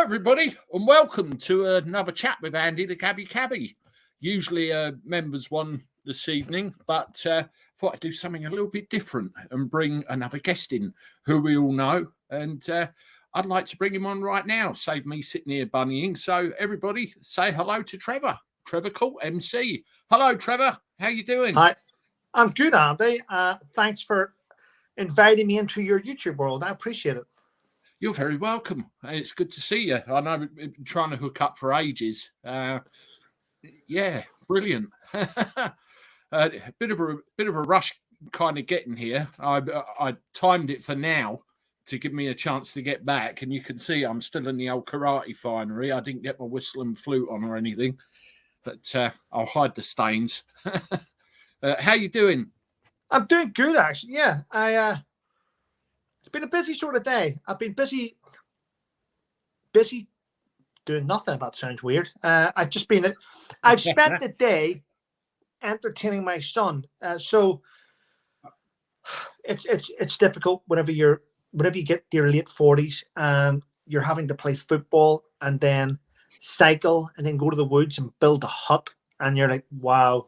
everybody, and welcome to another chat with Andy, the Gabby Cabby. Usually a members one this evening, but thought I'd do something a little bit different and bring another guest in who we all know. And I'd like to bring him on right now, save me sitting here bunnying. So everybody say hello to Trevor. Trevor Coult, MC. Hello, Trevor. How you doing? Hi, I'm good, Andy. Thanks for inviting me into your YouTube world. I appreciate it. You're very welcome. It's good to see you. I know we've been trying to hook up for ages. Yeah, brilliant. Bit of a rush kind of getting here. I timed it for now to give me a chance to get back, and you can see I'm still in the old karate finery. I didn't get my whistle and flute on or anything, but I'll hide the stains. How you doing? I'm doing good, actually. Yeah, it's been a busy sort of day. I've been busy doing nothing. That sounds weird. I've spent the day entertaining my son. So it's difficult whenever you get to your late 40s and you're having to play football and then cycle and then go to the woods and build a hut, and you're like, wow,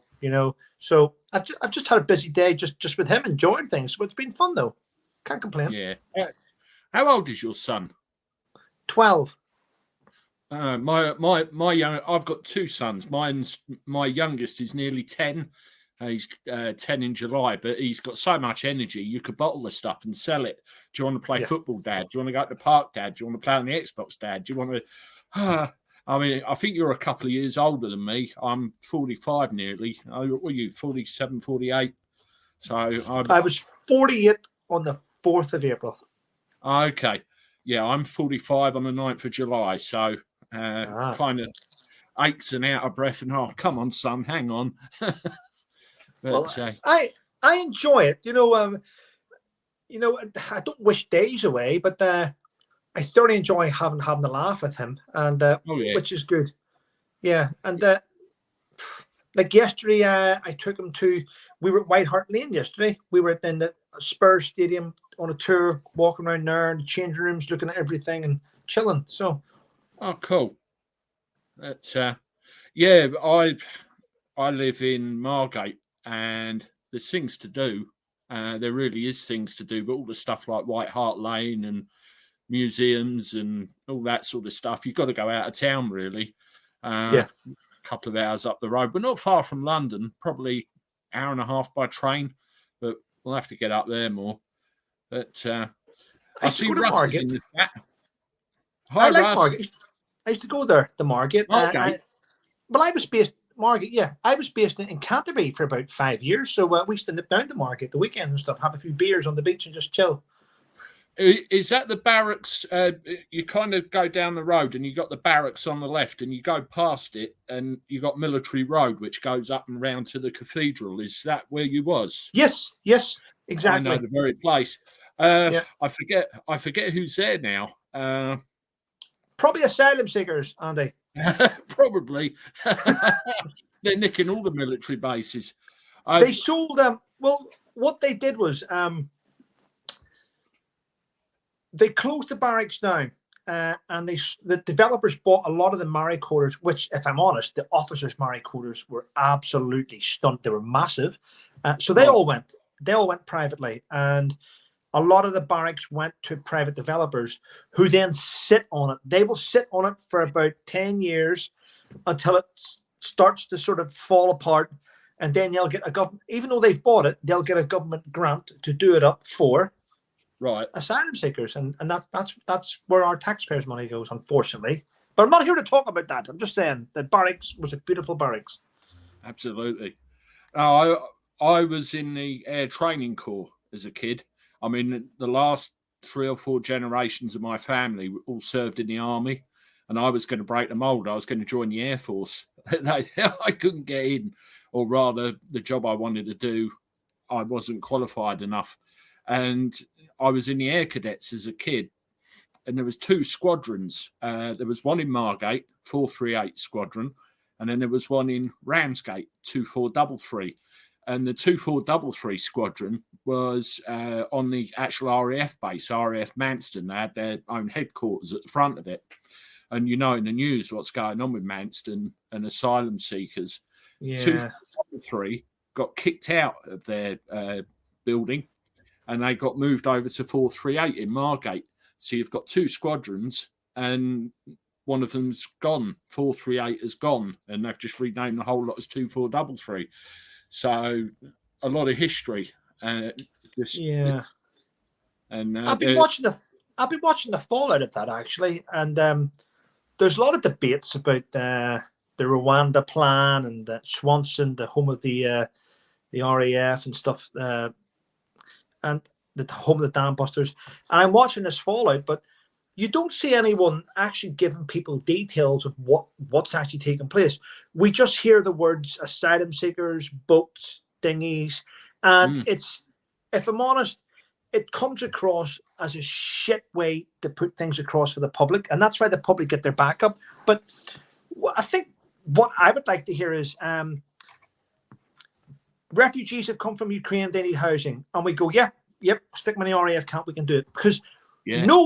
So I've just had a busy day just with him, enjoying things. So it's been fun though. Can't complain. Yeah. How old is your son? 12. My young. I've got two sons. My youngest is nearly 10. He's 10 in July, but he's got so much energy. You could bottle the stuff and sell it. Do you want to play football, Dad? Do you want to go to the park, Dad? Do you want to play on the Xbox, Dad? Do you want to? I mean, I think you're a couple of years older than me. I'm 45 nearly. What are you, 47, 48? So I was 48 on the 4th of April. Okay. Yeah, I'm 45 on the 9th of July. So kind of aches and out of breath. And, oh, come on, son, hang on. But, I enjoy it. I don't wish days away, but I thoroughly enjoy having a laugh with him, and which is good. Yeah, and like yesterday, I took him we were at White Hart Lane yesterday. We were in the Spurs Stadium on a tour, walking around there in the changing rooms, looking at everything and chilling. So, oh, cool. That's yeah. I live in Margate, and there's things to do. There really is things to do, but all the stuff like White Hart Lane and museums and all that sort of stuff, you've got to go out of town really. A couple of hours up the road. We're not far from London, probably hour and a half by train, but we'll have to get up there more. But I see Russ is in the chat. Hi, I like Russ. Margate. I used to go there, the Margate. Okay. But I was based Margate. Yeah, I was based in Canterbury for about 5 years. So we used to nip down to Margate the weekend and stuff, have a few beers on the beach and just chill. Is that the barracks? You kind of go down the road and you got the barracks on the left, and you go past it, and you got Military Road, which goes up and round to the cathedral. Is that where you was? Yes, exactly. I know the very place. I forget who's there now. Probably asylum seekers, Andy. Probably. They're nicking all the military bases. They sold them. Well, what they did was they closed the barracks down, and the developers bought a lot of the Marie quarters, which, if I'm honest, the officers' Marie quarters were absolutely stunned. They were massive. So they all went privately, and a lot of the barracks went to private developers who then sit on it. They will sit on it for about 10 years until it starts to sort of fall apart, and then they'll get a government, even though they've bought it, they'll get a government grant to do it up for asylum seekers, and that's where our taxpayers' money goes, unfortunately. But I'm not here to talk about that. I'm just saying that barracks was a beautiful barracks. Absolutely. I was in the Air Training Corps as a kid. I mean, the last 3 or 4 generations of my family all served in the army, and I was going to break the mold. I was going to join the Air Force. I couldn't get in, or rather, the job I wanted to do, I wasn't qualified enough. And I was in the Air Cadets as a kid, and there was 2 squadrons. There was one in Margate, 438 Squadron, and then there was one in Ramsgate, 2433. And the 2433 Squadron was on the actual RAF base, RAF Manston. They had their own headquarters at the front of it. And in the news what's going on with Manston and asylum seekers. Yeah. 243 got kicked out of their building, and they got moved over to 438 in Margate. So you've got 2 squadrons, and one of them's gone. 438 is gone, and they've just renamed the whole lot as 2433. So a lot of history. Yeah. And I've been watching the fallout of that, actually, and there's a lot of debates about the Rwanda plan and Swanson, the home of the RAF and stuff, and the home of the dam busters. And I'm watching this fallout, but you don't see anyone actually giving people details of what's actually taking place. We just hear the words asylum seekers, boats, dinghies, and it's, if I'm honest, it comes across as a shit way to put things across for the public, and that's why the public get their backup. But I think what I would like to hear is refugees have come from Ukraine, they need housing, and we go, yep, stick them in the RAF camp, we can do it. Because no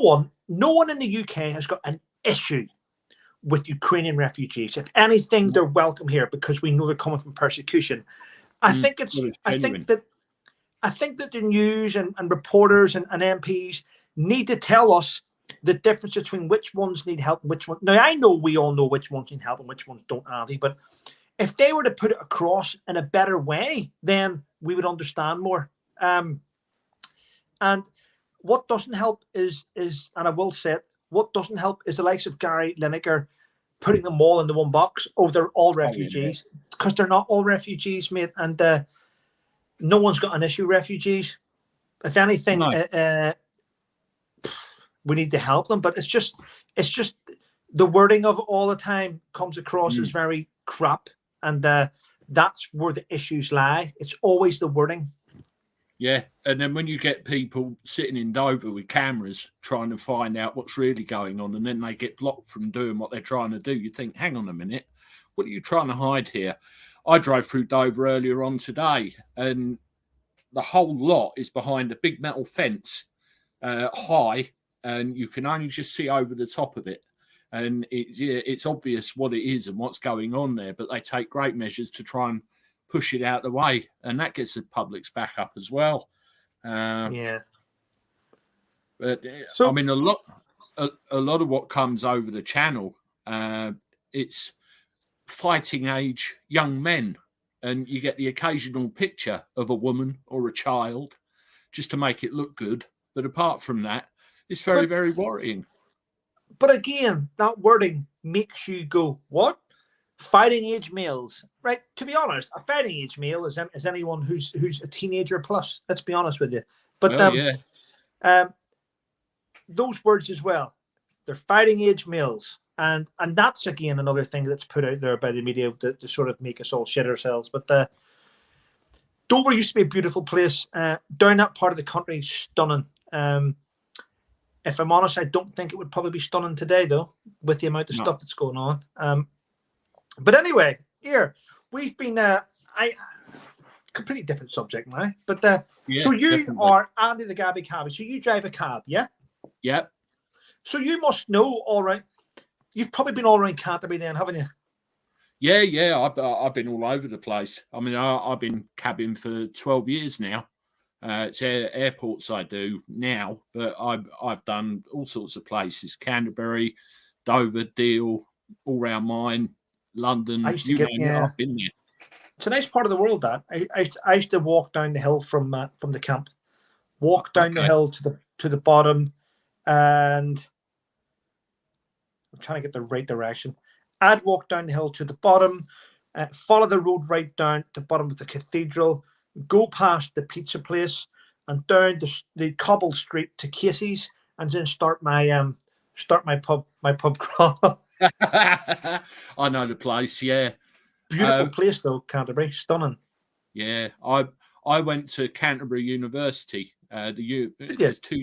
one in the UK has got an issue with Ukrainian refugees. If anything, they're welcome here because we know they're coming from persecution. I think that the news and reporters and MPs need to tell us the difference between which ones need help and which one. Now, I know we all know which ones need help and which ones don't, Andy, but if they were to put it across in a better way, then we would understand more. And what doesn't help is, and I will say it, what doesn't help is the likes of Gary Lineker putting them all into one box. Oh, they're all refugees. Because they're not all refugees, mate. And no one's got an issue with refugees. If anything, we need to help them. But it's just the wording of it all the time comes across as very crap. And that's where the issues lie. It's always the wording. Yeah, and then when you get people sitting in Dover with cameras trying to find out what's really going on, and then they get blocked from doing what they're trying to do, you think, hang on a minute, what are you trying to hide here? I drove through Dover earlier on today, and the whole lot is behind a big metal fence, high, and you can only just see over the top of it. And it's obvious what it is and what's going on there, but they take great measures to try and push it out the way, and that gets the public's back up as well. But so, I mean, a lot of what comes over the channel, it's fighting age young men, and you get the occasional picture of a woman or a child just to make it look good. But apart from that, it's very worrying. But again, that wording makes you go, what? Fighting age males, right? To be honest, a fighting age male is anyone who's a teenager plus. Let's be honest with you. But those words as well, they're fighting age males, and that's again another thing that's put out there by the media to sort of make us all shit ourselves. But Dover used to be a beautiful place. Down that part of the country, stunning. If I'm honest, I don't think it would probably be stunning today, though, with the amount of stuff that's going on. But anyway, here we've been completely different subject now. But so you definitely are Andy the Gabby Cabby. So you drive a cab, yeah? Yeah. So you must know, all right. You've probably been all around Canterbury then, haven't you? Yeah. I've been all over the place. I mean, I've been cabbing for 12 years now. It's airports I do now, but I've done all sorts of places: Canterbury, Dover, Deal, all round mine. London, I've been there. It's a nice part of the world. That I used to walk down the hill from the camp, walk down the hill to the bottom, and I'm trying to get the right direction. I'd walk down the hill to the bottom, follow the road right down to the bottom of the cathedral, go past the pizza place, and down the cobble street to Casey's, and then start my pub crawl. I know the place, yeah. Beautiful place though, Canterbury, stunning. Yeah, I went to Canterbury University. There's two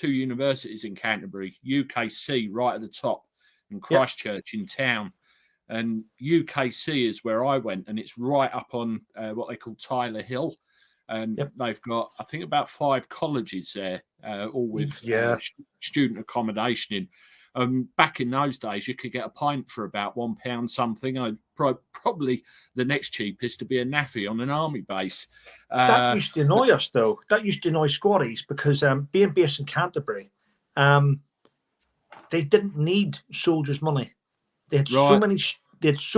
universities in Canterbury, UKC right at the top, and Christchurch in town. And UKC is where I went, and it's right up on what they call Tyler Hill. And they've got, I think, about 5 colleges there, all with student accommodation in. Back in those days, you could get a pint for about £1 something. Probably the next cheapest to be a naffy on an army base. That used to annoy us, though. That used to annoy squaddies because being based in Canterbury, they didn't need soldiers' money. They had so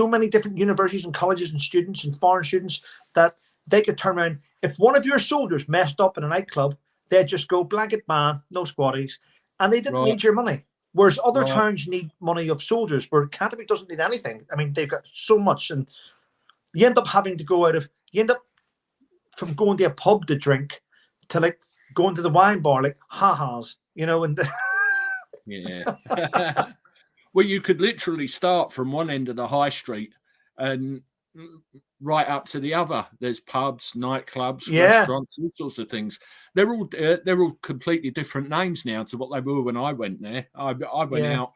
many different universities and colleges and students and foreign students that they could turn around. If one of your soldiers messed up in a nightclub, they'd just go blanket ban, no squaddies, and they didn't need your money. Whereas other towns need money of soldiers, where Canterbury doesn't need anything. I mean, they've got so much, and you end up having to you end up from going to a pub to drink to like going to the wine bar, like ha-has, and yeah. Well, you could literally start from one end of the high street and right up to the other. There's pubs, nightclubs, restaurants, all sorts of things. They're all completely different names now to what they were when I went there. I went out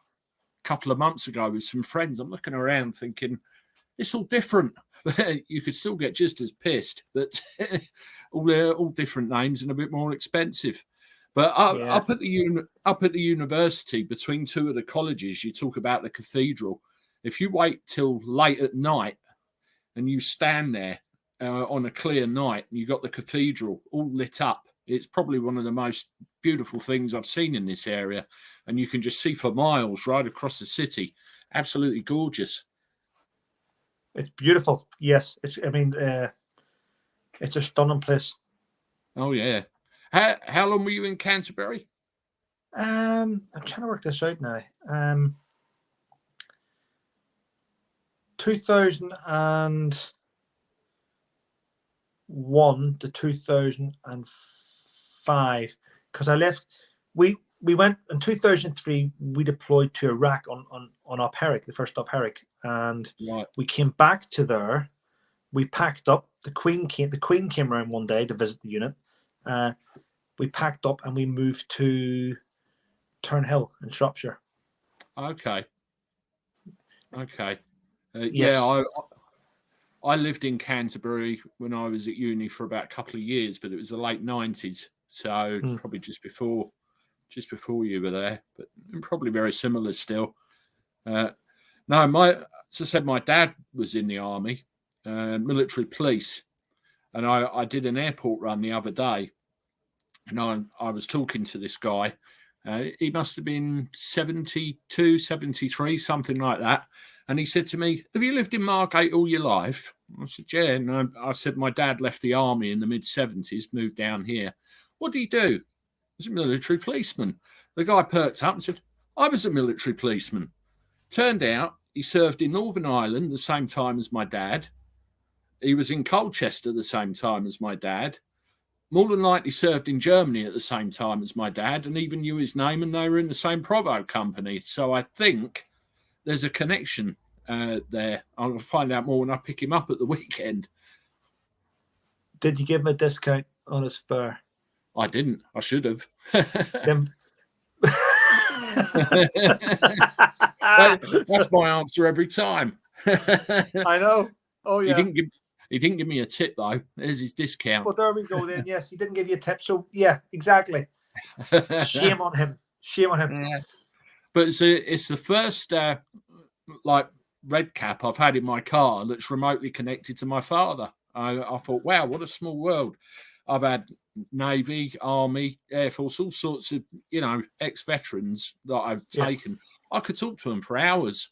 a couple of months ago with some friends. I'm looking around thinking it's all different. You could still get just as pissed, but all different names and a bit more expensive. But up at the university, between two of the colleges, you talk about the cathedral. If you wait till late at night and you stand there on a clear night and you got the cathedral all lit up, it's probably one of the most beautiful things I've seen in this area. And you can just see for miles right across the city. Absolutely gorgeous. It's beautiful. Yes. It's a stunning place. Oh, yeah. How long were you in Canterbury? I'm trying to work this out now. 2001 to 2005, because I left. We went in 2003. We deployed to Iraq on Op Herrick, the first Op Herrick, and we came back to there. We packed up. The Queen came around one day to visit the unit. We packed up and we moved to Turnhill in Shropshire. Okay. Yes. I lived in Canterbury when I was at uni for about a couple of years, but it was the late 90s, so probably just before you were there, but probably very similar still. As I said, my dad was in the army, military police, and I did an airport run the other day, and I was talking to this guy. He must have been 72, 73, something like that. And he said to me, "Have you lived in Margate all your life?" I said, "Yeah." And I said, "My dad left the army in the mid-70s, moved down here." "What did he do?" "I was a military policeman." The guy perked up and said, "I was a military policeman." Turned out he served in Northern Ireland the same time as my dad. He was in Colchester the same time as my dad. More than likely served in Germany at the same time as my dad, and even knew his name, and they were in the same Provo company. So I think there's a connection there. I'll find out more when I pick him up at the weekend. Did you give him a discount on his fare? I didn't. I should have. That's my answer every time. I know. Oh, yeah. He didn't give me a tip, though. There's his discount. Well, there we go then. Yes, he didn't give you a tip. So, yeah, exactly. Shame on him. Shame on him. Yeah. But it's the first red cap I've had in my car that's remotely connected to my father. I thought, wow, what a small world. I've had Navy, Army, Air Force, all sorts of, ex-veterans that I've taken. I could talk to them for hours.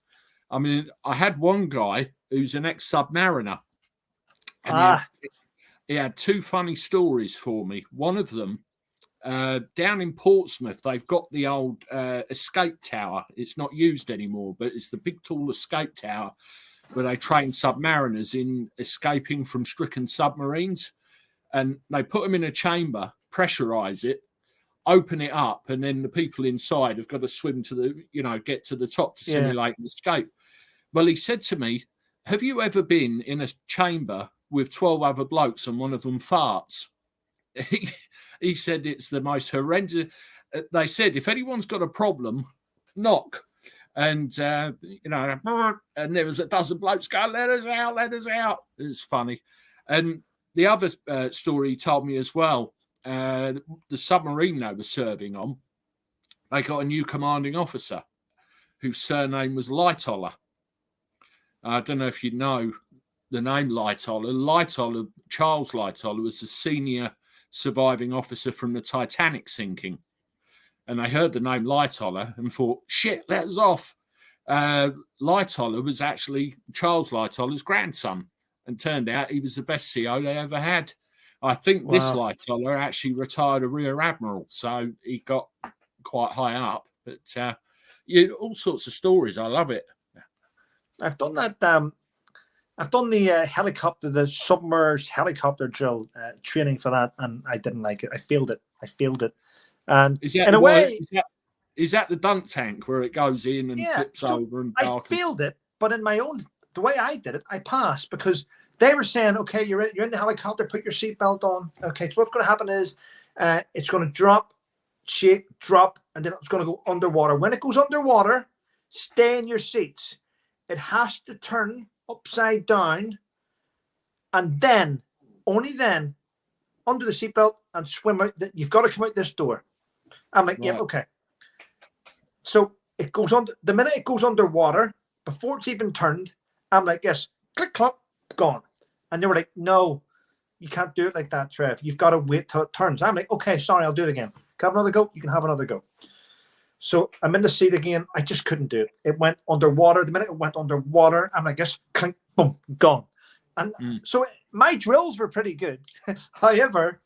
I mean, I had one guy who's an ex-submariner. And he had two funny stories for me. One of them, down in Portsmouth, they've got the old escape tower. It's not used anymore, but it's the big, tall escape tower where they train submariners in escaping from stricken submarines. And they put them in a chamber, pressurize it, open it up, and then the people inside have got to swim to get to the top to simulate an escape. Well, he said to me, "Have you ever been in a chamber with 12 other blokes and one of them farts?" He said it's the most horrendous. They said, if anyone's got a problem, knock. And, and there was a dozen blokes going, let us out, let us out. It was funny. And the other story he told me as well, the submarine they were serving on, they got a new commanding officer. whose surname was Lightoller. I don't know if you know the name Lightoller. Lightoller, Charles Lightoller, was the senior surviving officer from the Titanic sinking. And I heard the name Lightoller and thought, shit, let us off. Lightoller was actually Charles Lightoller's grandson, and turned out he was the best CO they ever had. I think this Lightoller actually retired a rear admiral, so he got quite high up. But all sorts of stories. I love it. I've done that. I've done the submerged helicopter drill training for that, and I didn't like it. I failed it. And in a way, is that the dunk tank where it goes in and flips over and darkens? I failed it, but the way I did it, I passed, because they were saying, okay, you're in the helicopter, put your seatbelt on. Okay, so what's going to happen is it's going to drop, shake, drop, and then it's going to go underwater. When it goes underwater, stay in your seats. It has to turn upside down, and then, only then, under the seatbelt and swim out. You've got to come out this door. I'm like, yeah, okay. So it goes on. The minute it goes underwater, before it's even turned, I'm like, yes, click, clock, gone. And they were like, no, you can't do it like that, Trev. You've got to wait till it turns. I'm like, okay, sorry, I'll do it again. Can I have another go? You can have another go. So I'm in the seat again. I just couldn't do it. It went underwater. The minute it went underwater, I'm like, yes, clink, boom, gone. And so my drills were pretty good. However,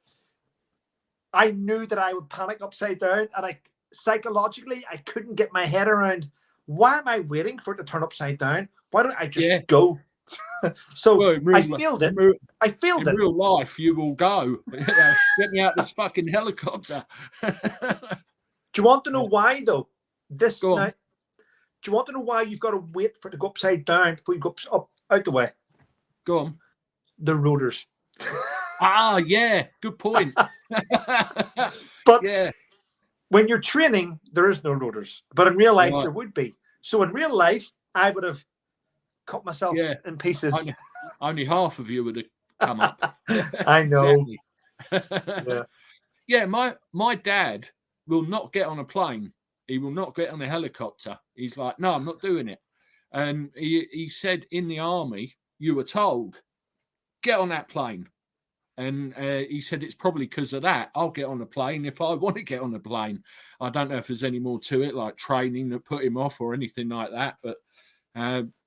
I knew that I would panic upside down, and psychologically, I couldn't get my head around, why am I waiting for it to turn upside down? Why don't I just go? So I failed it. In real life, you will go. Get me out this fucking helicopter. Do you want to know why, though? Do you want to know why you've got to wait for it to go upside down before you go up out the way? Go on. The rotors. Yeah. Good point. But when you're training, there is no rotors. But in real life, there would be. So in real life, I would have cut myself in pieces. Only half of you would have come up. I know. My dad will not get on a plane. He will not get on a helicopter. He's like, no, I'm not doing it. And he said in the army, you were told, get on that plane. And he said it's probably because of that. I'll get on a plane if I want to get on a plane. I don't know if there's any more to it, like training that put him off or anything like that. But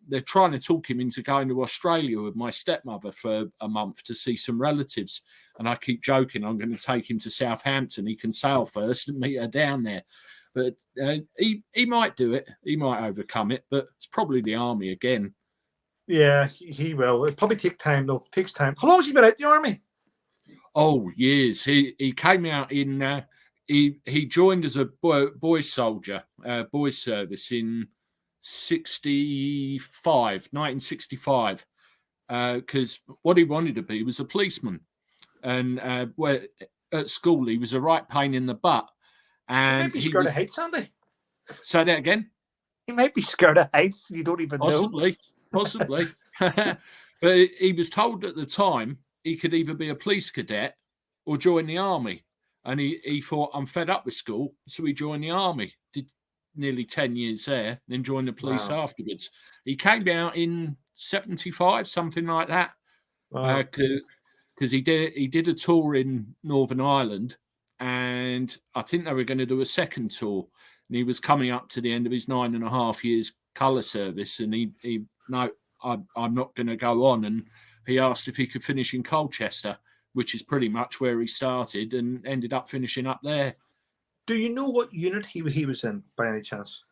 they're trying to talk him into going to Australia with my stepmother for a month to see some relatives. And I keep joking, I'm going to take him to Southampton. He can sail first and meet her down there. But he might do it. He might overcome it. But it's probably the army again. Yeah, he will. It'll probably take time, though. It takes time. How long has he been out the army? Oh, years. He came out in, he joined as a boy soldier, boys service in 1965, because what he wanted to be was a policeman. And at school, he was a right pain in the butt. And he might be scared of heights, Andy. Say that again? He might be scared of heights. You don't even know. Possibly. But he was told at the time he could either be a police cadet or join the army. And he thought, I'm fed up with school. So he joined the army. Did nearly 10 years there, then joined the police afterwards. He came out in 75, something like that. Because he did a tour in Northern Ireland, and I think they were going to do a second tour. And he was coming up to the end of his 9.5 years colour service, and he no, I'm not going to go on. And he asked if he could finish in Colchester, which is pretty much where he started, and ended up finishing up there. Do you know what unit he was in, by any chance?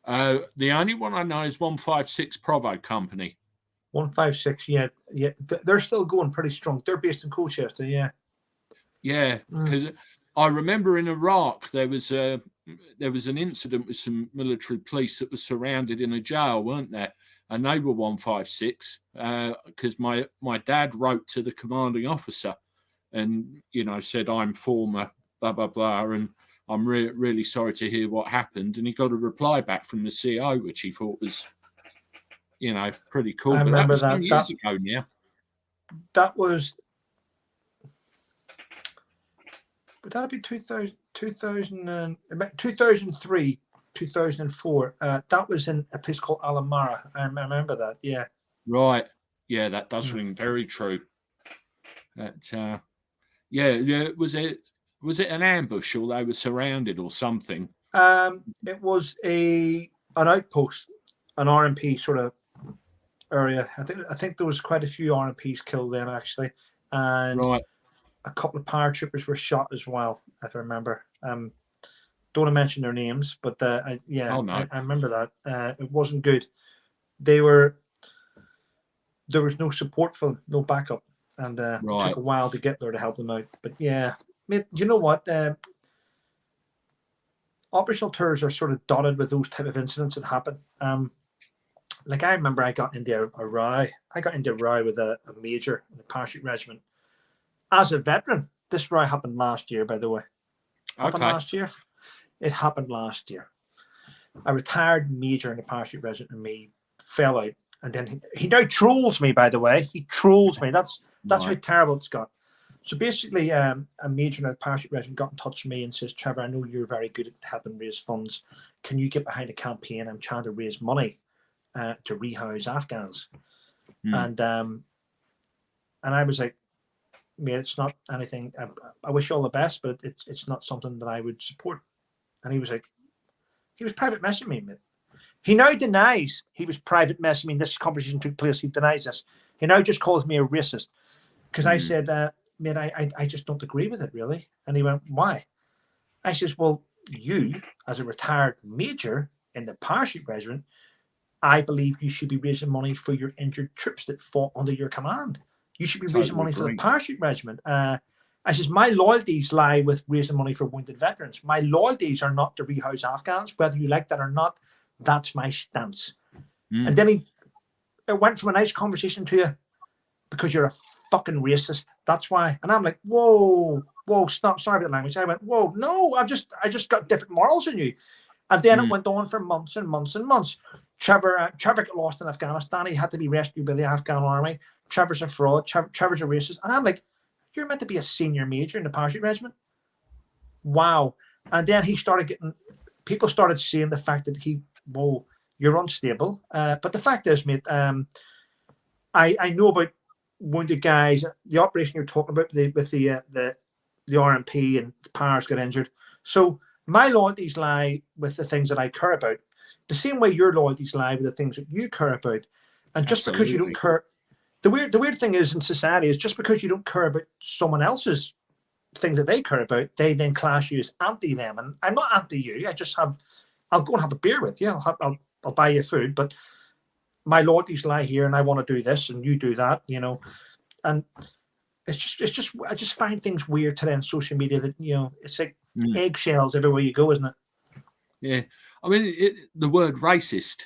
The only one I know is 156 Provo Company. 156, yeah. They're still going pretty strong. They're based in Colchester, yeah. Yeah, because I remember in Iraq there was an incident with some military police that was surrounded in a jail, weren't there? And they were 156 because my dad wrote to the commanding officer and, said, I'm former blah, blah, blah, and I'm really sorry to hear what happened. And he got a reply back from the CO, which he thought was, pretty cool. I remember that. Some years ago now. That was... Would that be 2003? 2004. That was in a place called Alamara. I remember that. Yeah. Right. Yeah, that does ring very true. That. Yeah. Was it an ambush, or they were surrounded, or something? It was an outpost, an RMP sort of area. I think there was quite a few RMPs killed then, actually, and a couple of paratroopers were shot as well, if I remember. Don't want to mention their names, but I remember that. It wasn't good. There was no support for them, no backup, and it took a while to get there to help them out. But yeah, mate, you know what? Operational tours are sort of dotted with those type of incidents that happen. Like I remember I got into a row. I got into a row with a major in the parachute regiment. As a veteran, this row happened last year, by the way. Last year. It happened last year. A retired major in the parachute regiment and me fell out. And then he now trolls me, by the way. He trolls me. That's how terrible it's got. So basically, a major in the parachute regiment got in touch with me and says, Trevor, I know you're very good at helping raise funds. Can you get behind a campaign? I'm trying to raise money to rehouse Afghans. And I was like, mate, it's not anything. I wish you all the best, but it's not something that I would support. And he was like, he was private messaging me, mate. He now denies he was private messaging me. This conversation took place. He denies this. He now just calls me a racist because I said, mate, I just don't agree with it, really. And he went, why? I says, well, you, as a retired major in the parachute regiment, I believe you should be raising money for your injured troops that fought under your command. You should be raising money for the parachute regiment. I says, my loyalties lie with raising money for wounded veterans. My loyalties are not to rehouse Afghans, whether you like that or not. That's my stance. And then it went from a nice conversation to you because you're a fucking racist. That's why. And I'm like, whoa, stop. Sorry about the language. I went, whoa, no, I just got different morals than you. And then it went on for months and months and months. Trevor got lost in Afghanistan. He had to be rescued by the Afghan army. Trevor's a fraud. Trevor's a racist. And I'm like, you're meant to be a senior major in the parachute regiment. Wow. And then people started seeing the fact that you're unstable. But the fact is, mate, I know about wounded guys. The operation you're talking about with the RMP and the paras got injured. So my loyalties lie with the things that I care about. The same way your loyalties lie with the things that you care about. And just because you don't care, the weird thing is in society is just because you don't care about someone else's things that they care about, they then class you as anti them. And I'm not anti you. I'll go and have a beer with you. I'll buy you food, but my loyalties lie here, and I want to do this, and you do that, you know. And it's just I just find things weird today on social media that, you know, it's like eggshells everywhere you go, isn't it? Yeah, I mean, the word racist,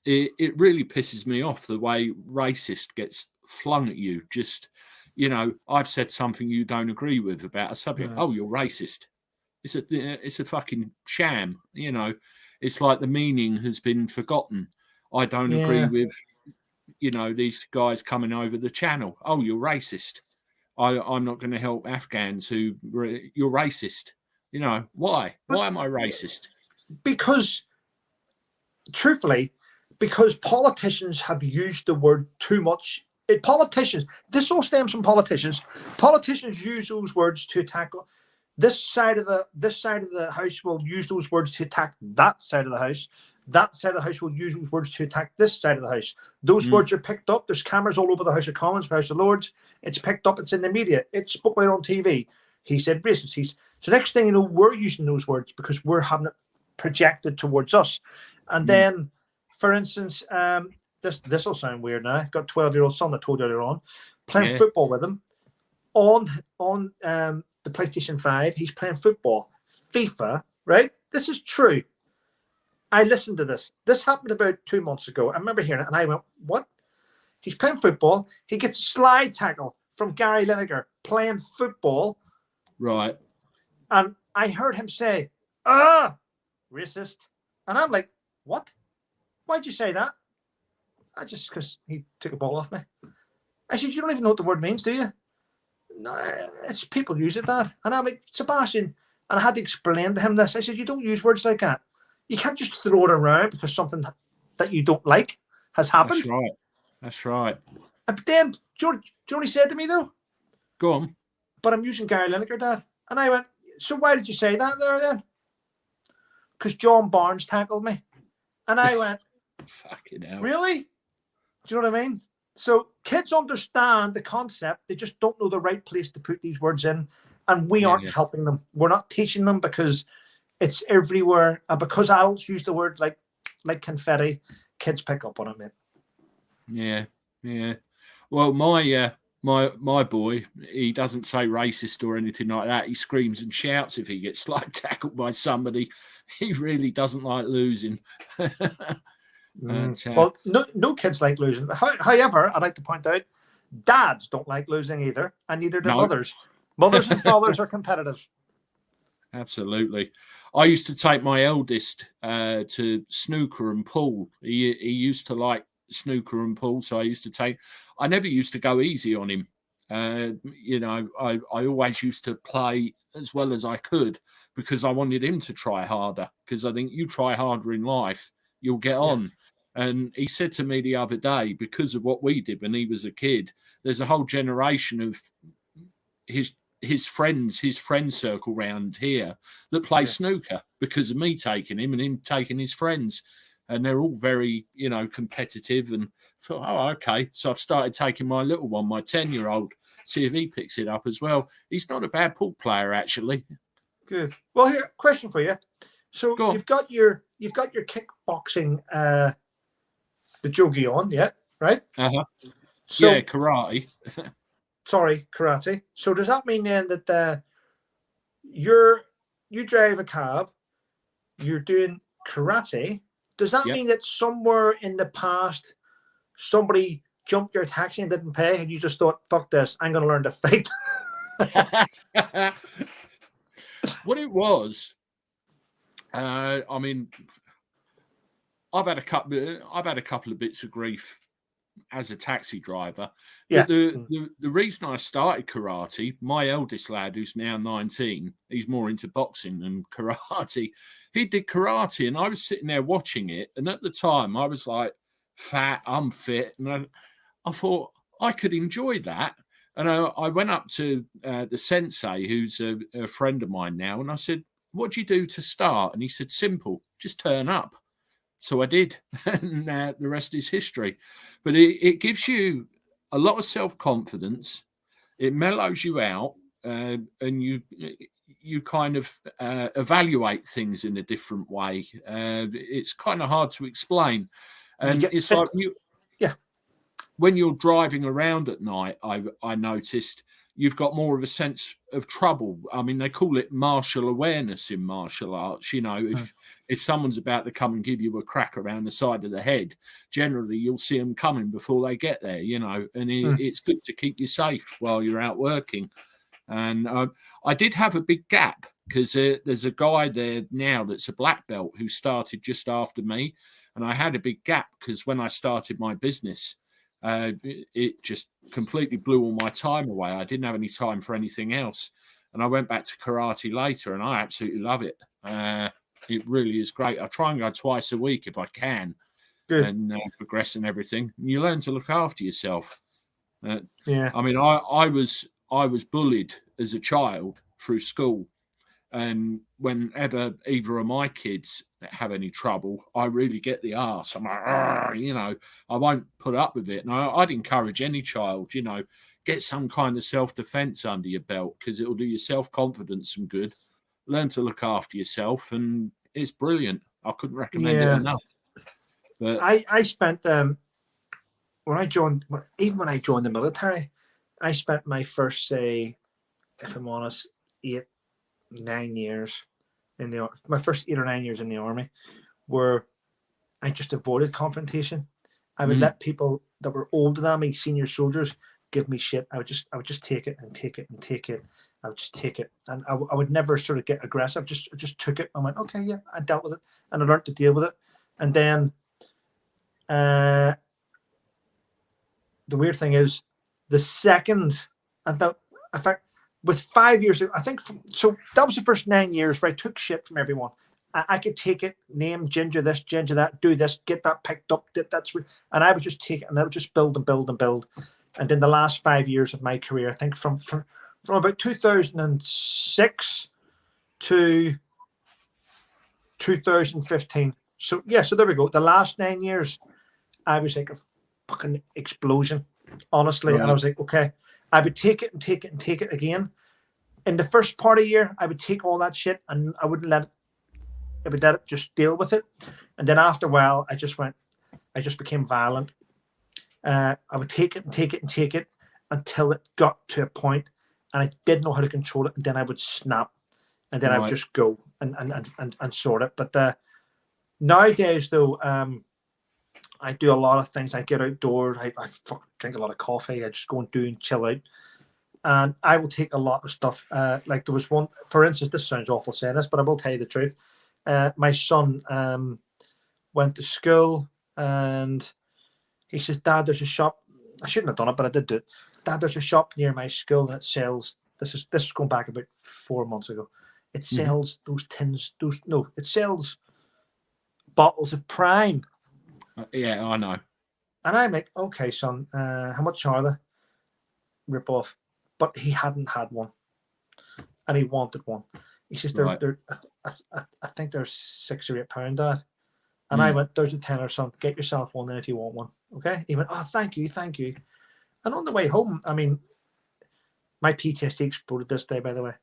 it really pisses me off the way racist gets flung at you. Just, you know, I've said something you don't agree with about a subject. Oh, you're racist. It's a fucking sham. You know, it's like the meaning has been forgotten. I don't agree with, you know, these guys coming over the channel. Oh, you're racist. I'm not going to help Afghans you're racist. You know, why? Why am I racist? Because, truthfully, because politicians have used the word too much. This all stems from politicians. Politicians use those words to attack. This side of the house will use those words to attack that side of the house. That side of the house will use those words to attack this side of the house. Those words are picked up. There's cameras all over the House of Commons, House of Lords. It's picked up. It's in the media. It's spoken about on TV. He said racist. So next thing you know, we're using those words because we're having it projected towards us. And then, for instance, this will sound weird now. I've got a 12-year-old son I told you earlier on, playing football with him on the PlayStation 5. He's playing football, FIFA, right? This is true. I listened to this. This happened about 2 months ago. I remember hearing it, and I went, what? He's playing football. He gets a slide tackle from Gary Lineker playing football. Right. And I heard him say, racist. And I'm like, what? Why'd you say that? Because he took a ball off me. I said, you don't even know what the word means, do you? No, it's people use it that. And I'm like, Sebastian, and I had to explain to him this. I said, you don't use words like that. you can't just throw it around because something that you don't like has happened. That's right. That's right. And then, do you know what he said to me though? Go on. But I'm using Gary Lineker, Dad. And I went, so why did you say that there then? Because John Barnes tackled me. And I went, fucking hell. Really? Do you know what I mean? So kids understand the concept. They just don't know the right place to put these words in. And we aren't helping them. We're not teaching them because it's everywhere. And because adults use the word like confetti, kids pick up on it, mate. Yeah, yeah. Well, my boy, he doesn't say racist or anything like that. He screams and shouts if he gets like tackled by somebody. He really doesn't like losing. Well, no kids like losing. However, I'd like to point out, dads don't like losing either, and neither do mothers. Mothers and fathers are competitive. Absolutely. I used to take my eldest to snooker and pool. He used to like snooker and pool, so I never used to go easy on him. I always used to play as well as I could because I wanted him to try harder, because I think you try harder in life, you'll get on. Yeah. And he said to me the other day, because of what we did when he was a kid, there's a whole generation of his friend circle round here that play snooker because of me taking him and him taking his friends. And they're all very, competitive, and thought, oh, okay. So I've started taking my little one, my 10-year-old, see if he picks it up as well. He's not a bad pool player, actually. Good. Well, here, question for you. So you've got your kickboxing, the jogi on, yeah, right? Uh-huh. So, yeah, karate. Sorry, karate. So does that mean then that you drive a cab, you're doing karate? Does that mean that somewhere in the past somebody jumped your taxi and didn't pay, and you just thought, fuck this, I'm going to learn to fight? What it was, I've had a couple of bits of grief as a taxi driver. Yeah. But the reason I started karate, my eldest lad, who's now 19, he's more into boxing than karate. He did karate, and I was sitting there watching it. And at the time, I was like, fat, unfit. And I thought I could enjoy that. And I went up to the sensei, who's a friend of mine now, and I said, what do you do to start? And he said, simple, just turn up. So I did, and the rest is history. But it gives you a lot of self-confidence. It mellows you out, and you kind of evaluate things in a different way. It's kind of hard to explain. And it's like when you're driving around at night, I noticed you've got more of a sense of trouble. I mean, they call it martial awareness in martial arts. If someone's about to come and give you a crack around the side of the head, generally you'll see them coming before they get there, and it's good to keep you safe while you're out working. And I did have a big gap because there's a guy there now that's a black belt who started just after me. And I had a big gap because when I started my business, it just completely blew all my time away. I didn't have any time for anything else. And I went back to karate later, and I absolutely love it. It really is great. I try and go twice a week if I can. Good. And progress and everything. And you learn to look after yourself. Yeah. I mean, I was bullied as a child through school. And whenever either of my kids have any trouble, I really get the arse. I'm like, I won't put up with it. And I'd encourage any child, get some kind of self-defense under your belt, because it'll do your self-confidence some good. Learn to look after yourself, and it's brilliant. I couldn't recommend it enough. But I spent when I joined the military, I spent my first, say, if I'm honest, 9 years in my first 8 or 9 years in the army, where I just avoided confrontation. I would let people that were older than me, senior soldiers, give me shit. I would just take it and take it and take it. I would just take it, and I would never sort of get aggressive. Just took it. I went, okay, yeah, I dealt with it, and I learned to deal with it. And then the weird thing is, the second, and that, in fact, with 5 years, I think, so that was the first 9 years where I took shit from everyone. I could take it, name Ginger this, Ginger that, do this, get that picked up, and I would just take it and I would just build and build and build. And then the last 5 years of my career, I think from about 2006 to 2015. So yeah, so there we go. The last 9 years, I was like a fucking explosion, honestly. Right. And I was like, okay, I would take it and take it and take it again. In the first part of the year, I would take all that shit and I wouldn't let it. I would let it just deal with it. And then after a while, I just became violent. I would take it and take it and take it until it got to a point and I didn't know how to control it. And then I would snap and then I would just go and sort it. But nowadays, though, I do a lot of things. I get outdoors. I drink a lot of coffee. I just go and do and chill out. And I will take a lot of stuff. Like there was one, for instance, this sounds awful saying this, but I will tell you the truth. My son went to school and he says, Dad, there's a shop. I shouldn't have done it, but I did do it. Dad, there's a shop near my school and it sells, this is going back about 4 months ago. It sells those tins, it sells bottles of Prime. Yeah, I know. And I'm like, okay, son, how much are they? Rip off. But he hadn't had one. And he wanted one. He says, I think they're £6 or £8, Dad. And I went, there's a tenner, son. Get yourself one then if you want one. Okay? He went, oh, thank you. And on the way home, I mean, my PTSD exploded this day, by the way.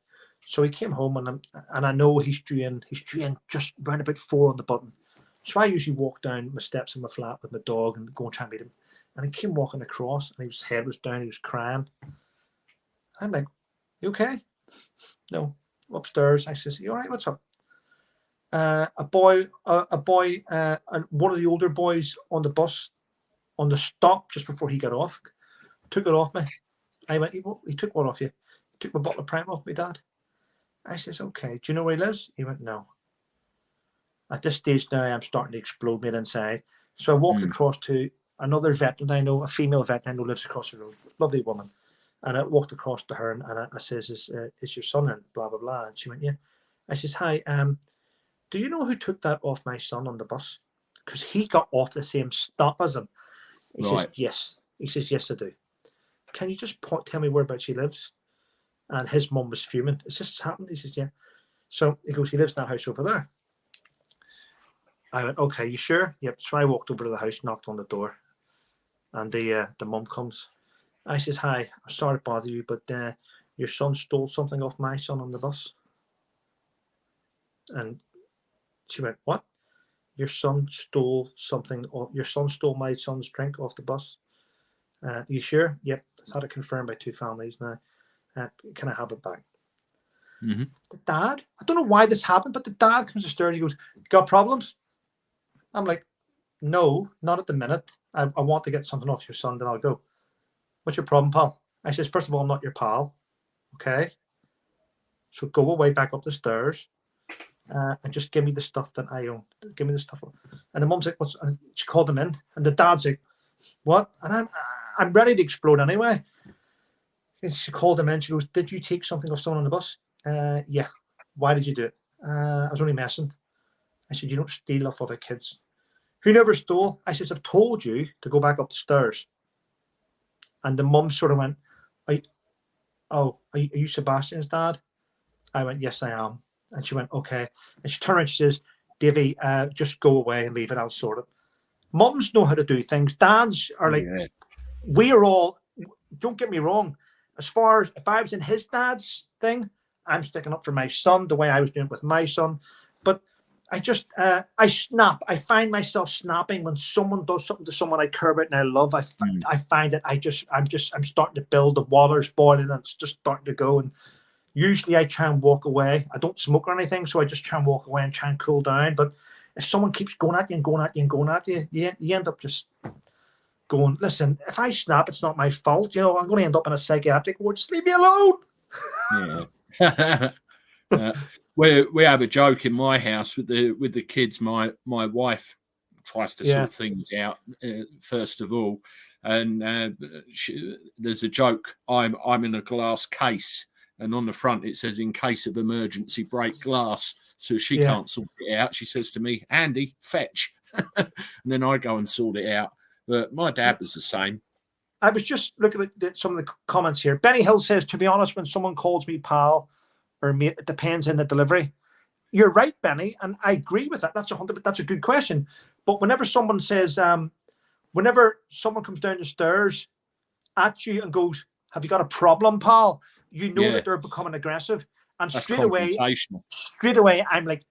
So he came home and I know he's due in just round about 4 on the button. So I usually walk down my steps in my flat with my dog and go and try and meet him. And he came walking across and his head was down, he was crying. I'm like, you okay? No, upstairs. I says, you all right? What's up? A boy, and one of the older boys on the bus, on the stop just before he got off, took it off me. I went, he took what off you? He took my bottle of Prime off me, Dad. I says, okay. Do you know where he lives? He went, no. At this stage now, I'm starting to explode me inside. So I walked across to another veteran I know, a female veteran I know lives across the road, lovely woman. And I walked across to her and I says, is your son in? Blah, blah, blah. And she went, yeah. I says, hi, do you know who took that off my son on the bus? Because he got off the same stop as him. He says, yes. He says, yes, I do. Can you just tell me whereabouts he lives? And his mum was fuming. It's just happened. He says, yeah. So he goes, he lives in that house over there. I went, okay, you sure? Yep. So I walked over to the house, knocked on the door, and the mum comes. I says, hi, I'm sorry to bother you, but your son stole something off my son on the bus. And she went, what? Your son stole something, your son stole my son's drink off the bus. You sure? Yep. It's had it confirmed by 2 families now. Can I have it back? The dad, I don't know why this happened, but the dad comes upstairs and he goes, got problems? I'm like, no, not at the minute. I want to get something off your son, then I'll go. What's your problem, pal? I says, first of all, I'm not your pal. Okay. So go away back up the stairs and just give me the stuff that I own. Give me the stuff. And the mum's like, what's, and she called him in. And the dad's like, what? And I'm ready to explode anyway. And she called him in. She goes, did you take something off someone on the bus? Yeah. Why did you do it? I was only messing. I said, you don't steal off other kids. Who never stole? I said, I've told you to go back up the stairs. And the mum sort of went, are you Sebastian's dad? I went, yes, I am. And she went, okay. And she turned around and she says, Davy, just go away and leave it. I'll sort it. Mums know how to do things. Dads are like, we're all, don't get me wrong. As far as if I was in his dad's thing, I'm sticking up for my son the way I was doing it with my son. But I just, I snap. I find myself snapping when someone does something to someone I care about and I love. I find that I'm starting to build, the water's boiling and it's just starting to go. And usually I try and walk away. I don't smoke or anything, so I just try and walk away and try and cool down. But if someone keeps going at you and going at you and going at you, you end up just going, listen, if I snap, it's not my fault. You know, I'm going to end up in a psychiatric ward. Just leave me alone. Yeah. We have a joke in my house with the kids. My wife tries to sort things out first of all, and there's a joke. I'm in a glass case, and on the front it says, "In case of emergency, break glass." So she can't sort it out. She says to me, Andy, fetch. And then I go and sort it out. But my dad was the same. I was just looking at some of the comments here. Benny Hill says, to be honest, when someone calls me pal or mate, it depends on the delivery. You're right, Benny, and I agree with that. That's a good question. But whenever someone says, whenever someone comes down the stairs at you and goes, have you got a problem, pal? You know that they're becoming aggressive. And that's straight away, I'm like,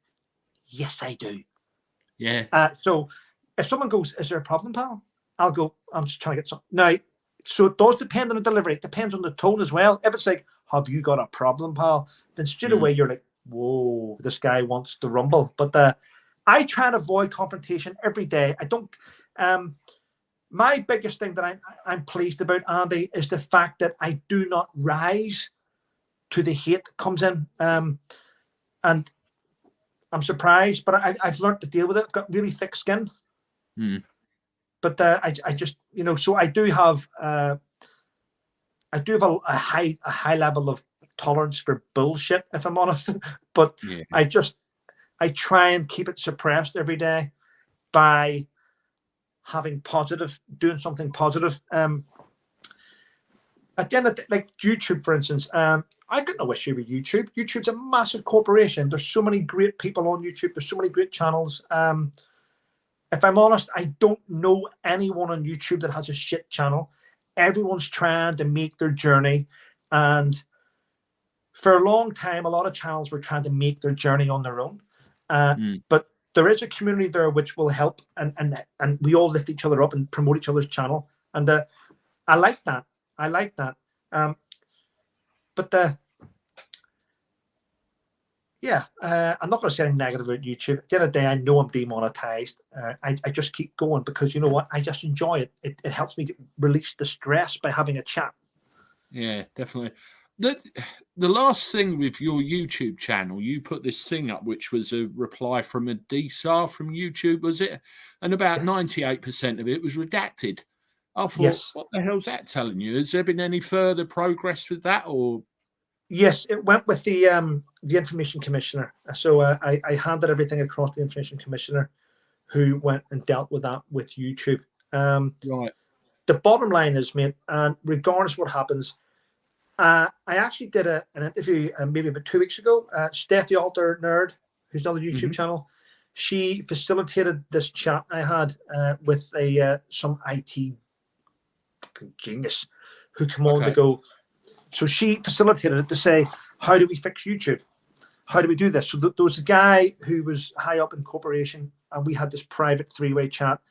yes, I do. Yeah. So if someone goes, is there a problem, pal? I'll go, I'm just trying to get something. Now, so it does depend on the delivery. It depends on the tone as well. If it's like, have you got a problem, pal? Then straight away you're like, whoa, this guy wants to rumble. But I try and avoid confrontation every day. I don't. My biggest thing that I'm pleased about, Andy, is the fact that I do not rise to the hate that comes in. And I'm surprised, but I've learned to deal with it. I've got really thick skin. But I just, so I do have a high level of tolerance for bullshit, if I'm honest. But I try and keep it suppressed every day by doing something positive. At the end of like YouTube, for instance, I got no issue with YouTube. YouTube's a massive corporation. There's so many great people on YouTube. There's so many great channels. If I'm honest, I don't know anyone on YouTube that has a shit channel. Everyone's trying to make their journey. And for a long time, a lot of channels were trying to make their journey on their own. But there is a community there which will help, and we all lift each other up and promote each other's channel. And I like that. I'm not going to say anything negative about YouTube. At the end of the day, I know I'm demonetized. I just keep going because you know what? I just enjoy it. It helps me release the stress by having a chat. Yeah, definitely. The last thing with your YouTube channel, you put this thing up, which was a reply from a DSAR from YouTube, was it? And about 98% of it was redacted. I thought, what the hell's that telling you? Has there been any further progress with that, or? Yes, it went with the Information Commissioner. So I handed everything across to the Information Commissioner, who went and dealt with that with YouTube. Right. The bottom line is, mate, and regardless of what happens, I actually did an interview maybe about 2 weeks ago. Steph the Alter Nerd, who's on the YouTube channel, she facilitated this chat I had with some IT genius who came on to go. So she facilitated it to say, how do we fix YouTube? How do we do this? So there was a guy who was high up in corporation, and we had this private three-way chat,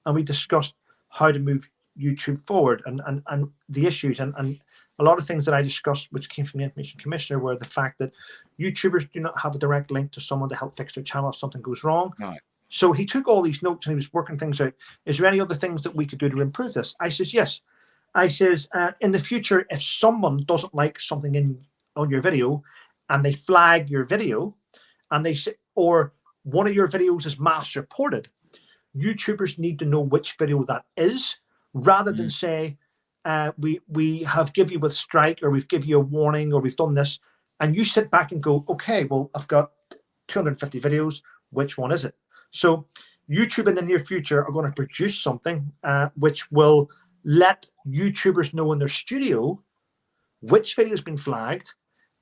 and we discussed how to move YouTube forward and the issues. And a lot of things that I discussed, which came from the Information Commissioner, were the fact that YouTubers do not have a direct link to someone to help fix their channel if something goes wrong. Right. So he took all these notes and he was working things out. Is there any other things that we could do to improve this? I says, yes. I says, in the future, if someone doesn't like something on your video and they flag your video and they say, or one of your videos is mass reported, YouTubers need to know which video that is, rather than say, we have give you with strike, or we've give you a warning, or we've done this. And you sit back and go, okay, well, I've got 250 videos. Which one is it? So YouTube in the near future are going to produce something which will let YouTubers know in their studio which video has been flagged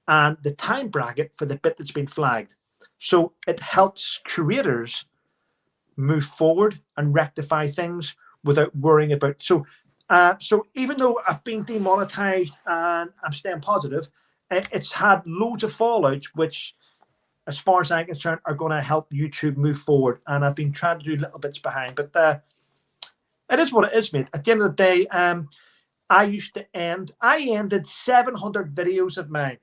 and the time bracket for the bit that's been flagged. So it helps creators move forward and rectify things without worrying about. So even though I've been demonetized and I'm staying positive, it's had loads of fallouts, which, as far as I'm concerned, are going to help YouTube move forward. And I've been trying to do little bits behind, but it is what it is, mate. At the end of the day, I ended 700 videos of mine.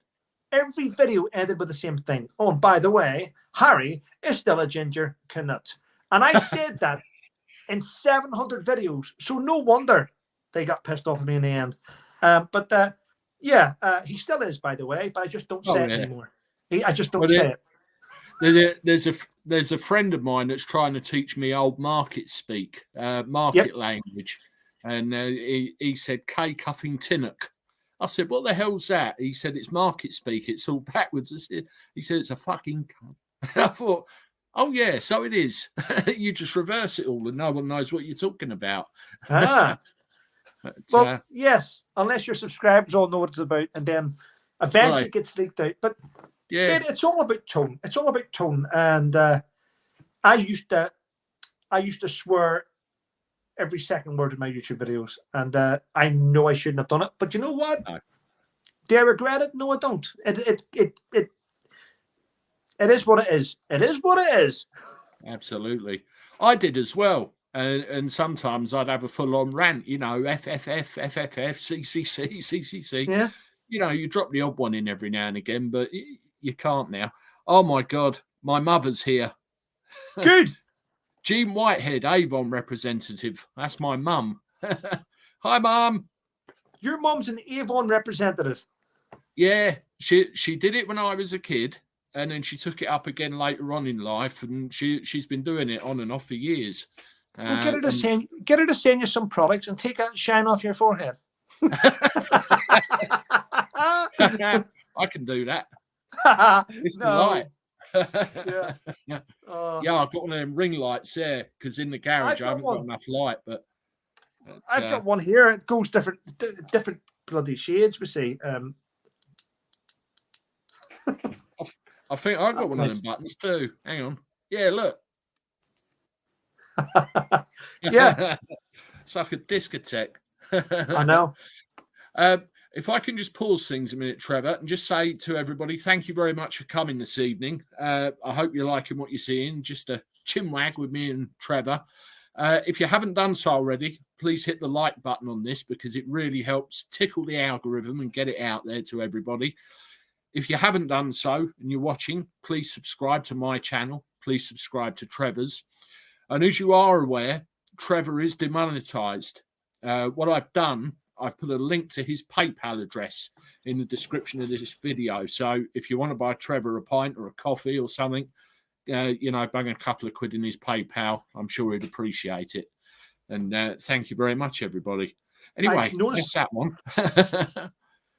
Every video ended with the same thing. Oh, and by the way, Harry is still a ginger canut. And I said that in 700 videos. So no wonder they got pissed off at me in the end. He still is, by the way, but I just don't say it anymore. I just don't say it. There's a friend of mine that's trying to teach me old market speak, language. And he said, K cuffing tinnock. I said, what the hell's that? He said, it's market speak. It's all backwards. He said, it's a fucking cunt. I thought, oh yeah, so it is. You just reverse it all, and no one knows what you're talking about. Ah, But, well, yes, unless your subscribers all know what it's about, and then eventually right, it gets leaked out. But yeah, mate, it's all about tone. It's all about tone. And I used to swear every second word in my YouTube videos, and I know I shouldn't have done it. But you know what? no, Do I regret it? No, I don't. It is what it is. It is what it is. absolutely. I did as well. And sometimes I'd have a full-on rant, you know, FFF, FFF, CCC, CCC. Yeah. You know, you drop the odd one in every now and again, but you can't now. Oh my God, my mother's here. Good. Jean Whitehead, Avon representative. That's my mum. Hi, Mum. Your mum's an Avon representative. Yeah, she did it when I was a kid, and then she took it up again later on in life, and she's been doing it on and off for years. Well, get her to send you some products and take that shine off your forehead. I can do that. It's the light. Yeah. Yeah, I've got one of them ring lights there because in the garage I haven't got enough light. But I've got one here. It goes different bloody shades. We see. I think I've got one of them buttons too. Hang on. Yeah, look. Yeah. It's like a discotheque. I know. If I can just pause things a minute, Trevor, and just say to everybody, thank you very much for coming this evening. I hope you're liking what you're seeing. Just a chinwag with me and Trevor. If you haven't done so already, please hit the like button on this because it really helps tickle the algorithm and get it out there to everybody. If you haven't done so and you're watching, please subscribe to my channel. Please subscribe to Trevor's. And as you are aware, Trevor is demonetized. What I've done, I've put a link to his PayPal address in the description of this video. So if you want to buy Trevor a pint or a coffee or something, bang a couple of quid in his PayPal. I'm sure he'd appreciate it. And thank you very much, everybody. Anyway, that's that one.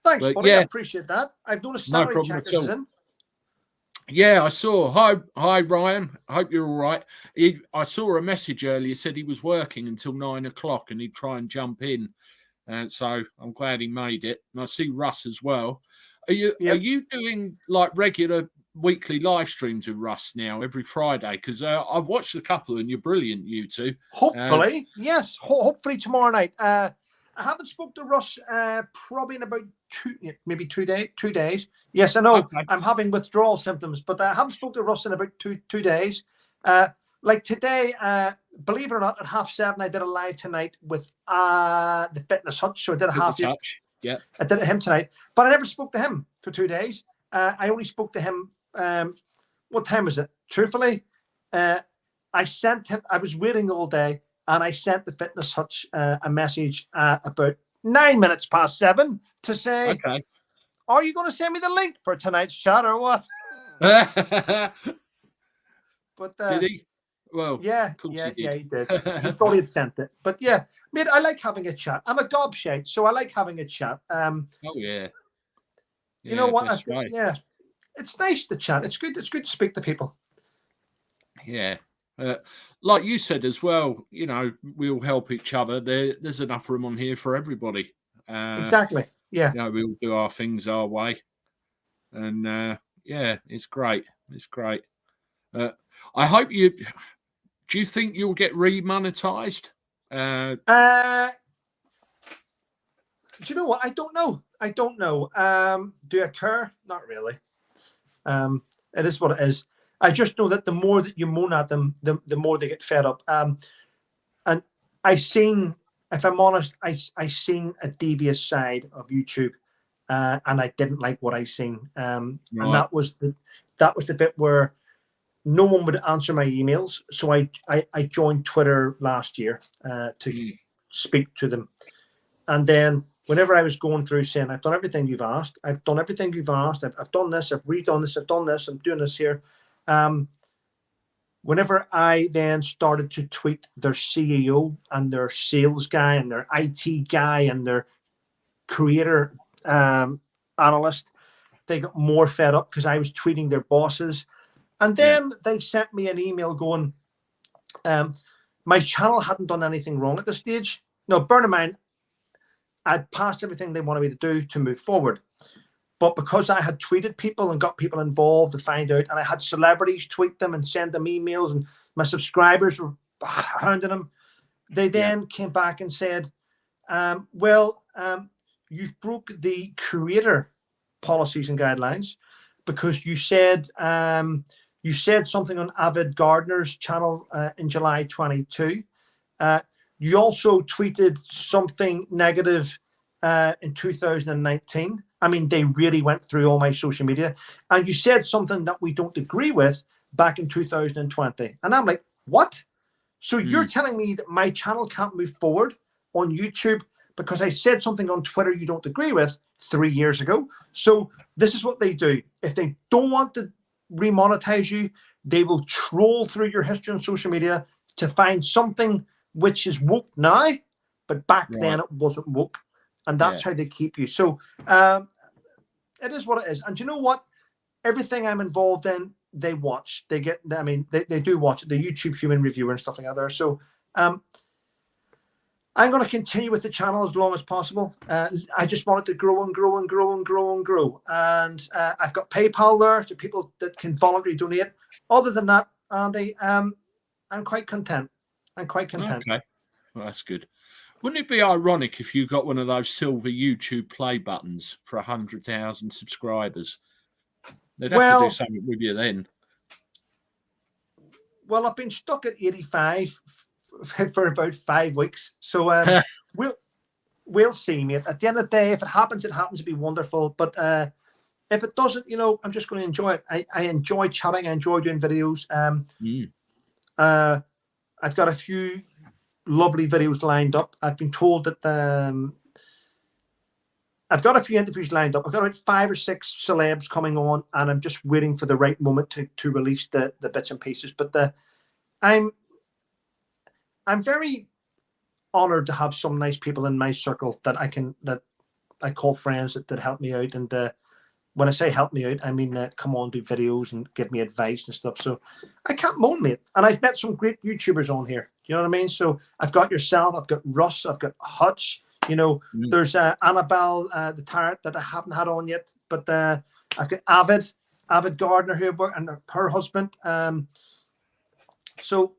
Thanks, buddy. Yeah, I appreciate that. I've noticed no problem checkers at all. is in. Yeah, I saw. Hi, Ryan. I hope you're all right. I saw a message earlier. Said he was working until 9 o'clock and he'd try and jump in. And so I'm glad he made it. And I see Russ as well. Are you doing like regular weekly live streams with Russ now every Friday? Because I've watched a couple and you're brilliant, you two. Hopefully, yes. Hopefully tomorrow night. I haven't spoke to Russ probably in about 2 days. Yes, I know. Okay. I'm having withdrawal symptoms, but I haven't spoke to Russ in about two days. Like today, believe it or not, at 7:30, I did a live tonight with the Fitness Hutch. So I did a half touch. Yeah, I did it him tonight, but I never spoke to him for 2 days. I only spoke to him. What time was it? Truthfully, I sent him. I was waiting all day. And I sent the Fitness Hutch a message about 9 minutes past 7 to say, okay, are you going to send me the link for tonight's chat or what? But did he? Well, yeah, he did. He thought he'd sent it. But yeah, mate, I like having a chat. I'm a gobshite, so I like having a chat. Oh, yeah. You know what? Yeah, it's nice to chat. It's good. It's good to speak to people. Yeah. Like you said as well, we'll help each other. There's enough room on here for everybody. Exactly. Yeah. We'll do our things our way. And yeah, it's great. It's great. I hope do you think you'll get remonetized? Do you know what? I don't know. Do I care? Not really. It is what it is. I just know that the more that you moan at them, the more they get fed up. And I seen, if I'm honest, I seen a devious side of YouTube, and I didn't like what I seen. Right. And that was the bit where no one would answer my emails. So I joined Twitter last year to speak to them, and then whenever I was going through saying, I've done everything you've asked, I've done everything you've asked, I've done this, I've redone this, I've done this, I'm doing this here. Whenever I then started to tweet their CEO and their sales guy and their IT guy and their creator analyst, they got more fed up because I was tweeting their bosses. And then they sent me an email going, my channel hadn't done anything wrong at this stage. No, bear in mind, I'd passed everything they wanted me to do to move forward. But because I had tweeted people and got people involved to find out, and I had celebrities tweet them and send them emails, and my subscribers were hounding them, they then came back and said, you've broke the creator policies and guidelines because you said something on Avid Gardener's channel in July 22. You also tweeted something negative in 2019. I mean, they really went through all my social media. And you said something that we don't agree with back in 2020. And I'm like, what? So you're telling me that my channel can't move forward on YouTube because I said something on Twitter you don't agree with 3 years ago? So this is what they do. If they don't want to remonetize you, they will troll through your history on social media to find something which is woke now, but back then it wasn't woke. And that's how they keep you. So it is what it is. And you know what? Everything I'm involved in, they watch. They do watch it. The YouTube human reviewer and stuff like that there. So I'm going to continue with the channel as long as possible. I just want it to grow and grow and grow and grow and grow. And I've got PayPal there to people that can voluntarily donate. Other than that, Andy, I'm quite content. Okay, well, that's good. Wouldn't it be ironic if you got one of those silver YouTube play buttons for 100,000 subscribers? They'd have to do something with you then. Well, I've been stuck at 85 for about 5 weeks. So we'll see, mate. At the end of the day, if it happens, it'd be wonderful. But if it doesn't, I'm just going to enjoy it. I enjoy chatting. I enjoy doing videos. I've got a few lovely videos lined up. I've been told that I've got a few interviews lined up. I've got about 5 or 6 celebs coming on, and I'm just waiting for the right moment to release the bits and pieces. But I'm very honored to have some nice people in my circle that I call friends that help me out. And when I say help me out, I mean come on, do videos and give me advice and stuff. So I can't moan, mate. And I've met some great YouTubers on here. Do you know what I mean? So I've got yourself, I've got Russ, I've got Hutch. There's Annabelle the Tarot that I haven't had on yet. But I've got Avid Gardener here and her husband. So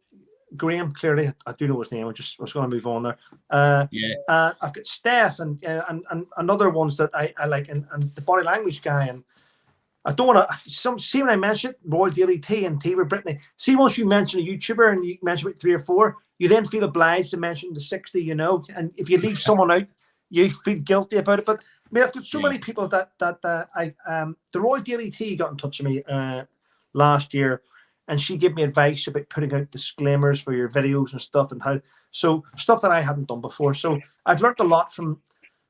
Graham, clearly, I do know his name. I was going to move on there. I've got Steph and other ones that I like, and the body language guy. And I don't want to. See when I mention it, Royal Daily Tea and Tea with Brittany. See, once you mention a YouTuber and you mention about 3 or 4, you then feel obliged to mention the 60. And if you leave someone out, you feel guilty about it. But I mean, I've got so many people that the Royal Daily Tea got in touch with me last year. And she gave me advice about putting out disclaimers for your videos and stuff, and stuff that I hadn't done before. So I've learned a lot from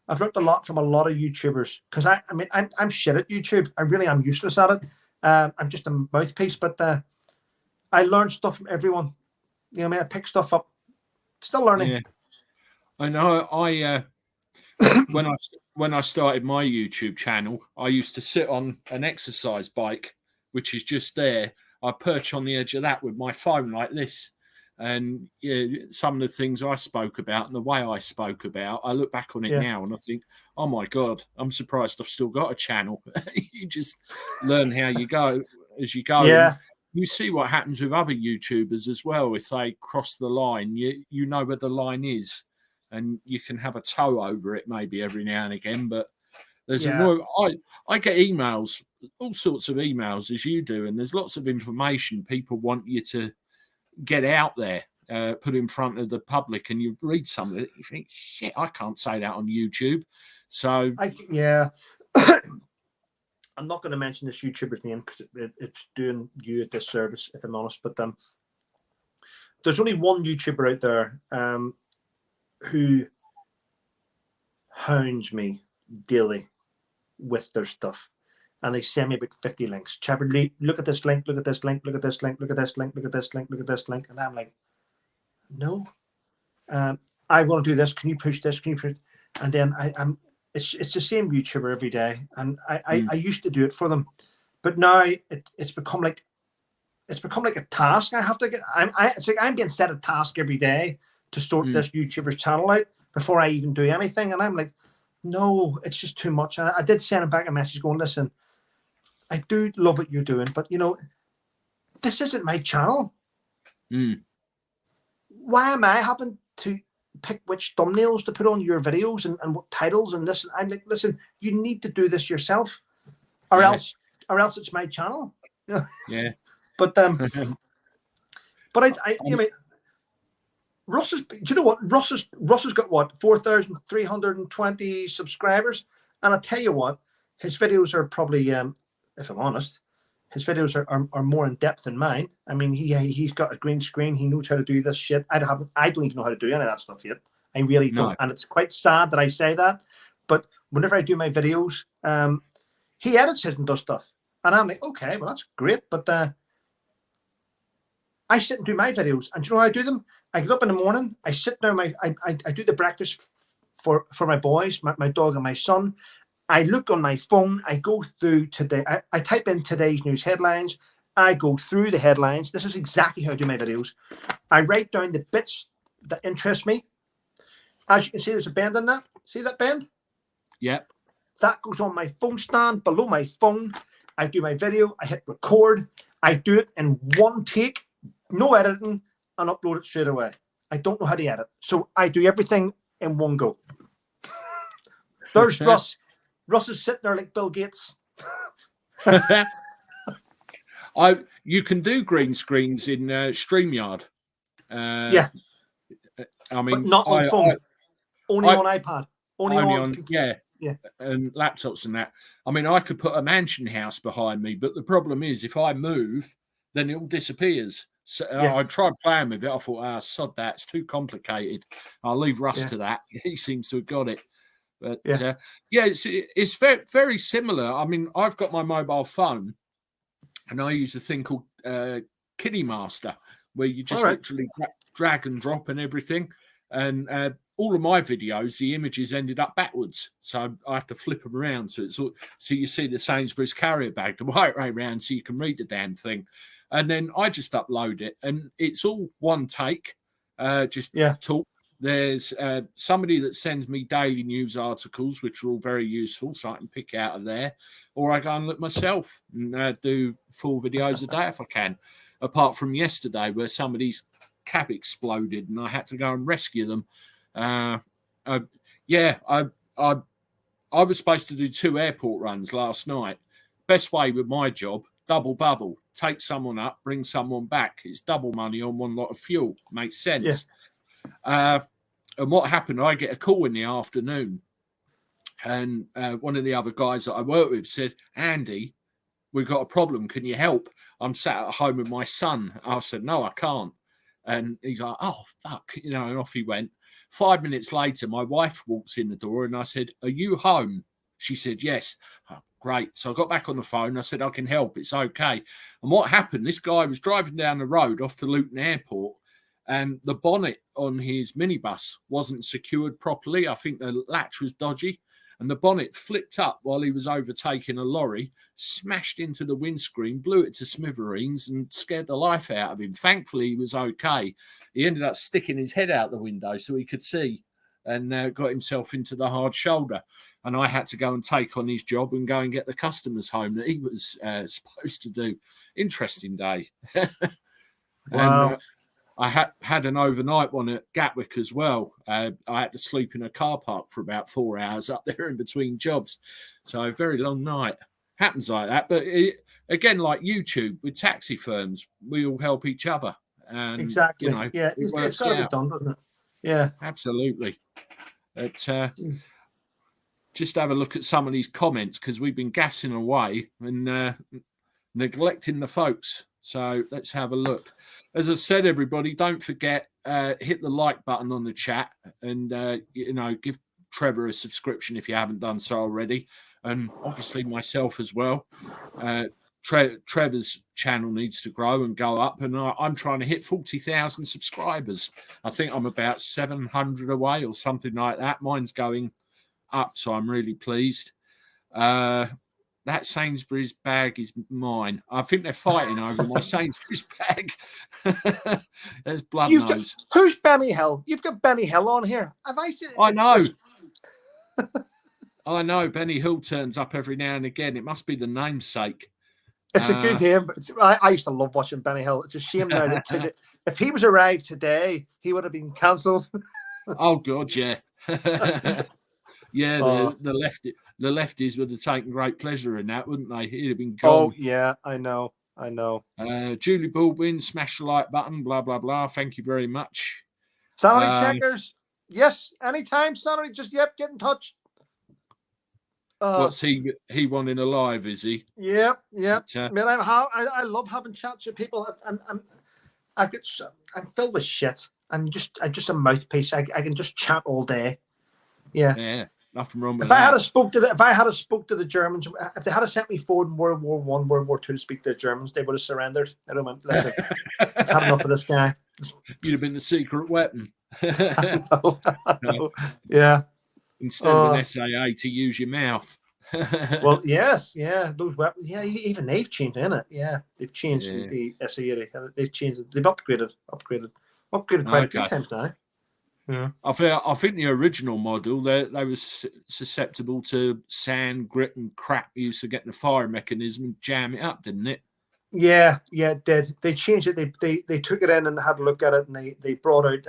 a lot of YouTubers, because I'm shit at YouTube. I really am useless at it. I'm just a mouthpiece, but I learned stuff from everyone. I pick stuff up. Still learning. Yeah. I know. When I started my YouTube channel, I used to sit on an exercise bike, which is just there. I perch on the edge of that with my phone like this. And some of the things I spoke about and the way I spoke about, I look back on it now and I think, oh my God, I'm surprised I've still got a channel. You just learn how you go as you go. Yeah. You see what happens with other YouTubers as well. If they cross the line, you know where the line is, and you can have a toe over it maybe every now and again. But there's I get emails, all sorts of emails as you do, and there's lots of information people want you to get out there, put in front of the public, and you read some of it, you think, shit, I can't say that on YouTube. So I'm not going to mention this YouTuber's name because it's doing you a disservice, if I'm honest. But there's only one YouTuber out there who hounds me daily with their stuff, and they send me about 50 links. Trevor, look at this link, look at this link, look at this link, look at this link, look at this link, look at this link. And I'm like, no, I want to do this. Can you push this? Can you push? And then it's the same YouTuber every day. And I used to do it for them, but now it's become like it's become like a task. I have to get. It's like I'm getting set a task every day to sort this YouTuber's channel out before I even do anything, and I'm like, no, it's just too much. And I did send him back a message going, listen, I do love what you're doing, but this isn't my channel. Why am I having to pick which thumbnails to put on your videos and what titles and this? I'm like, listen, you need to do this yourself, or else it's my channel. Yeah. But I mean, Russ is. Do you know what? Russ has got what 4,320 subscribers, and I tell you what, his videos are probably, if I'm honest, his videos are more in depth than mine. I mean, he's got a green screen. He knows how to do this shit. I don't even know how to do any of that stuff yet. I really don't, and it's quite sad that I say that. But whenever I do my videos, he edits it and does stuff, and I'm like, okay, well that's great, but I sit and do my videos, and do you know how I do them? I get up in the morning, I sit down, I do the breakfast for my boys, my dog and my son. I look on my phone, I go through today, I type in today's news headlines, I go through the headlines. This is exactly how I do my videos. I write down the bits that interest me. As you can see, there's a bend in that. See that bend? Yep. That goes on my phone stand below my phone. I do my video, I hit record, I do it in one take, no editing, and upload it straight away. I don't know how to edit, so I do everything in one go. There's Russ. Russ is sitting there like Bill Gates. You can do green screens in StreamYard. Yeah. I mean, but not on phone. Only on iPad. Only on computer. Yeah. And laptops and that. I mean, I could put a mansion house behind me, but the problem is if I move, then it all disappears. So I tried playing with it. I thought, sod that. It's too complicated. I'll leave Russ to that. He seems to have got it. But it's very, very similar. I mean, I've got my mobile phone and I use a thing called Kiddie Master, where you just literally drag and drop and everything. And all of my videos, the images ended up backwards. So I have to flip them around. So you see the Sainsbury's carrier bag the right way around so you can read the damn thing. And then I just upload it, and it's all one take. Talk. There's somebody that sends me daily news articles, which are all very useful, so I can pick out of there. Or I go and look myself and do 4 videos a day if I can. Apart from yesterday, where somebody's cab exploded, and I had to go and rescue them. I was supposed to do 2 airport runs last night. Best way with my job. Double bubble, take someone up, bring someone back. It's double money on one lot of fuel. Makes sense. Yeah. And what happened, I get a call in the afternoon, and one of the other guys that I work with said, Andy, we've got a problem. Can you help? I'm sat at home with my son. I said, no, I can't. And he's like, oh, fuck. And off he went. 5 minutes later, my wife walks in the door, and I said, are you home? She said, yes. Oh, great. So I got back on the phone. I said, I can help. It's okay. And what happened, this guy was driving down the road off to Luton Airport, and the bonnet on his minibus wasn't secured properly. I think the latch was dodgy, and the bonnet flipped up while he was overtaking a lorry, smashed into the windscreen, blew it to smithereens, and scared the life out of him. Thankfully, he was okay. He ended up sticking his head out the window so he could see, and got himself into the hard shoulder. And I had to go and take on his job and go and get the customers home that he was supposed to do. Interesting day. Wow. And, I had an overnight one at Gatwick as well. I had to sleep in a car park for about 4 hours up there in between jobs. So a very long night. Happens like that. But again, like YouTube with taxi firms, we all help each other. And, exactly. It's got to be done, doesn't it? Yeah. Absolutely. Just have a look at some of these comments, because we've been gassing away and neglecting the folks. So let's have a look. As I said, everybody, don't forget, hit the like button on the chat, and give Trevor a subscription if you haven't done so already, and obviously myself as well. Trevor's channel needs to grow and go up, and I'm trying to hit 40,000 subscribers. I think I'm about 700 away or something like that. Mine's going up, so I'm really pleased. that Sainsbury's bag is mine. I think they're fighting over my Sainsbury's bag. There's blood nose. Who's Benny Hill? You've got Benny Hill on here. Have I seen? I know. I know. Benny Hill turns up every now and again. It must be the namesake. It's a good name. I used to love watching Benny Hill. It's a shame now that if he was arrived today, he would have been cancelled. Oh God, yeah. Yeah, the lefties would have taken great pleasure in that, wouldn't they? He'd have been gone. Oh yeah, I know. Julie Baldwin, smash the like button, blah blah blah. Thank you very much. Sanity checkers, yes, anytime. Sanity, just get in touch. What's he wanting alive? Is he? Yeah. I mean, I love having chats with people. I'm filled with shit. I'm just a mouthpiece. I can just chat all day. Yeah. Nothing wrong with if that. If I had spoke to the Germans, if they had sent me forward in World War I, World War II to speak to the Germans, they would have surrendered. I don't mind. Listen, I've had enough of this guy. You'd have been the secret weapon. I know. Yeah. Instead of an SAA to use your mouth. Well, yes, those weapons. Yeah, even they've changed, innit? Yeah, they've changed the SAA. They've changed. They've upgraded quite a few times now. Yeah. I think the original model they were susceptible to sand, grit, and crap used to get the fire mechanism and jam it up, didn't it? Yeah, it did. They changed it. They took it in and had a look at it, and they brought out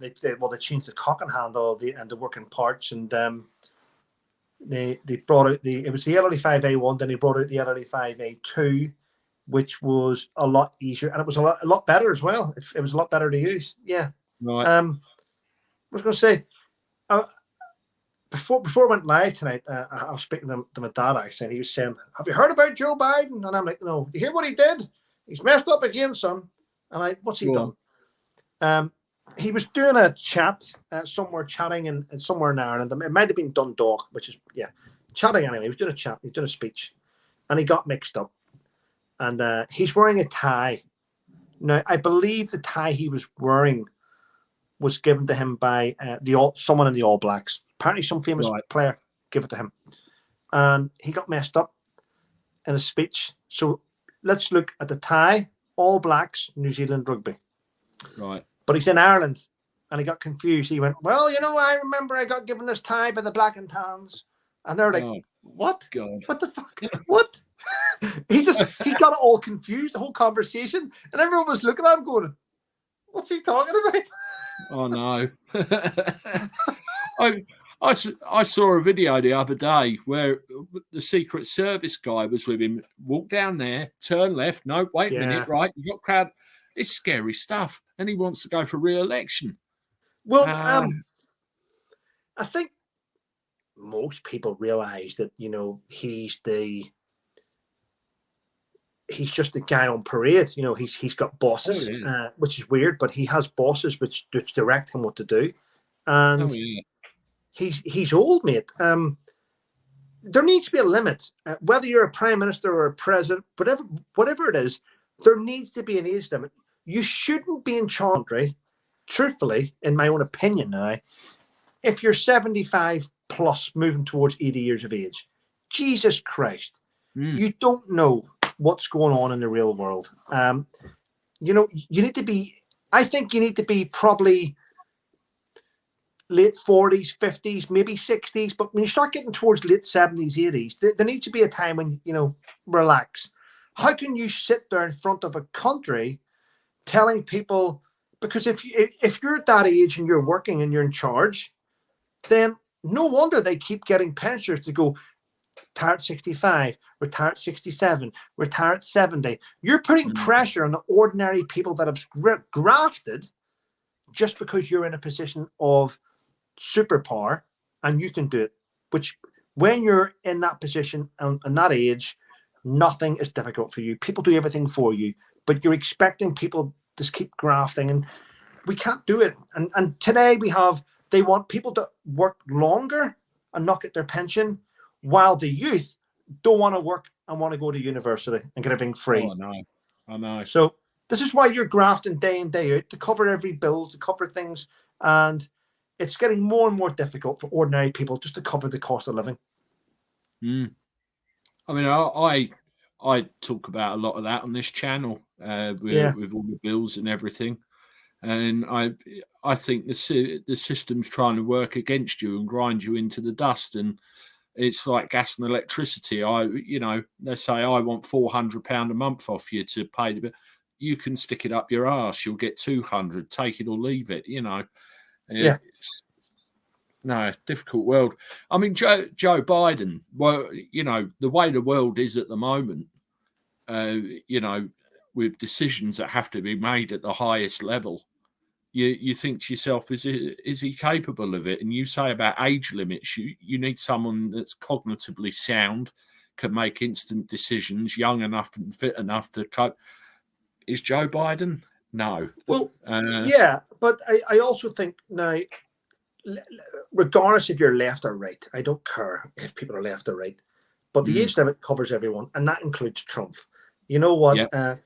they changed the cocking handle and the working parts, and they brought out it was the LLE5A1, then they brought out the LLE5A2, which was a lot easier, and it was a lot better as well. It was a lot better to use. Yeah. Right. I was going to say, before I went live tonight, I was speaking to my dad. I said, he was saying, "Have you heard about Joe Biden?" And I'm like, "No." You hear what he did? He's messed up again, son. And what's he done? He was doing a chat somewhere, chatting in somewhere in Ireland. It might have been Dundalk, which is chatting anyway. He was doing a chat. He was doing a speech, and he got mixed up. And he's wearing a tie. Now, I believe the tie he was wearing was given to him by someone in the All Blacks. Apparently some famous player gave it to him. And he got messed up in a speech. So let's look at the tie. All Blacks, New Zealand rugby. Right. But he's in Ireland and he got confused. He went, "Well, I remember I got given this tie by the Black and Tans." And they're like, "What? God. What the fuck? What?" he got it all confused, the whole conversation. And everyone was looking at him going, "What's he talking about?" Oh no. I saw a video the other day where the Secret Service guy was with him. Walk down there, turn left. No, wait a minute, right? You've got crowd. It's scary stuff, and he wants to go for re-election. Well, I think most people realise that he's just a guy on parade. He's got bosses, which is weird, but he has bosses which direct him what to do, and he's old, mate. There needs to be a limit. Whether you're a prime minister or a president, whatever it is, there needs to be an age limit. You shouldn't be in charge, truthfully, in my own opinion now, if you're 75 plus moving towards 80 years of age. Jesus Christ. You don't know what's going on in the real world. You need to be, I think you need to be probably late 40s, 50s, maybe 60s, but when you start getting towards late 70s, 80s, there needs to be a time when, relax. How can you sit there in front of a country telling people, because if you're at that age and you're working and you're in charge, then no wonder they keep getting pensioners to go, retire at 65, retire at 67, retire at 70. You're putting pressure on the ordinary people that have grafted just because you're in a position of superpower and you can do it. Which, when you're in that position and that age, nothing is difficult for you. People do everything for you, but you're expecting people to keep grafting, and we can't do it. And today they want people to work longer and not get their pension, while the youth don't want to work and want to go to university and get everything free. Oh, no. I know. So this is why you're grafting day in, day out to cover every bill, to cover things. And it's getting more and more difficult for ordinary people just to cover the cost of living. I mean, I talk about a lot of that on this channel Yeah, with all the bills and everything, and I think the system's trying to work against you and grind you into the dust, and it's like gas and electricity. Let's say I want £400 a month off you to pay the bill. You can stick it up your arse. You'll get 200. Take it or leave it. yeah. It's no difficult world. I mean, Joe Biden. Well, the way the world is at the moment. Uh, you know, with decisions that have to be made at the highest level. You think to yourself, is he capable of it? And you say about age limits, you need someone that's cognitively sound, can make instant decisions, young enough and fit enough to cope. Is Joe Biden? No. Well, yeah, but I also think now, regardless if you're left or right, I don't care if people are left or right, but the age limit covers everyone, and that includes Trump. You know what? Yep.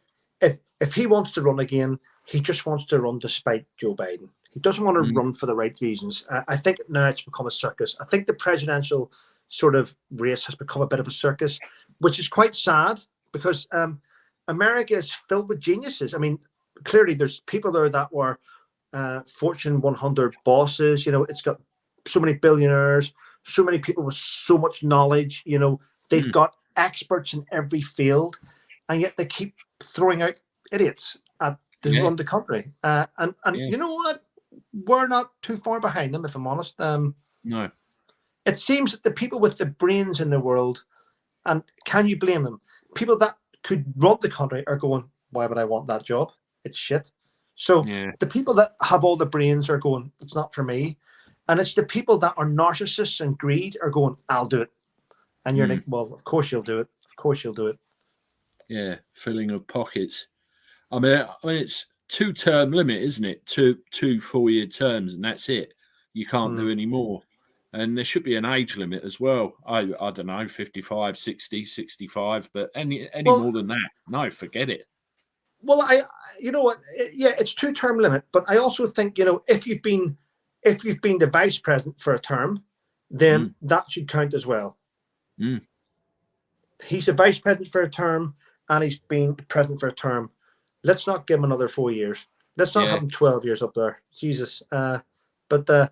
If he wants to run again, he just wants to run despite Joe Biden. He doesn't want to run for the right reasons. I think now it's become a circus. I think the presidential sort of race has become a bit of a circus, which is quite sad because America is filled with geniuses. I mean, clearly there's people there that were Fortune 100 bosses. It's got so many billionaires, so many people with so much knowledge. They've got experts in every field, and yet they keep throwing out idiots to run the country. And you know what? We're not too far behind them, if I'm honest. No. It seems that the people with the brains in the world, and can you blame them? People that could run the country are going, why would I want that job? It's shit. So the people that have all the brains are going, it's not for me. And it's the people that are narcissists and greed are going, I'll do it. And you're like, well, of course you'll do it. Of course you'll do it. Yeah, filling of pockets. I mean, it's 2-term limit, isn't it? Two 4-year terms, and that's it. You can't do any more. And there should be an age limit as well. I don't know, 55, 60, 65, but any more than that, no, forget it. Well, you know what? Yeah, it's 2-term limit, but I also think, if you've been the vice president for a term, then that should count as well. He's a vice president for a term, and he's been president for a term. Let's not give him another 4 years. Let's not have him 12 years up there. Jesus. But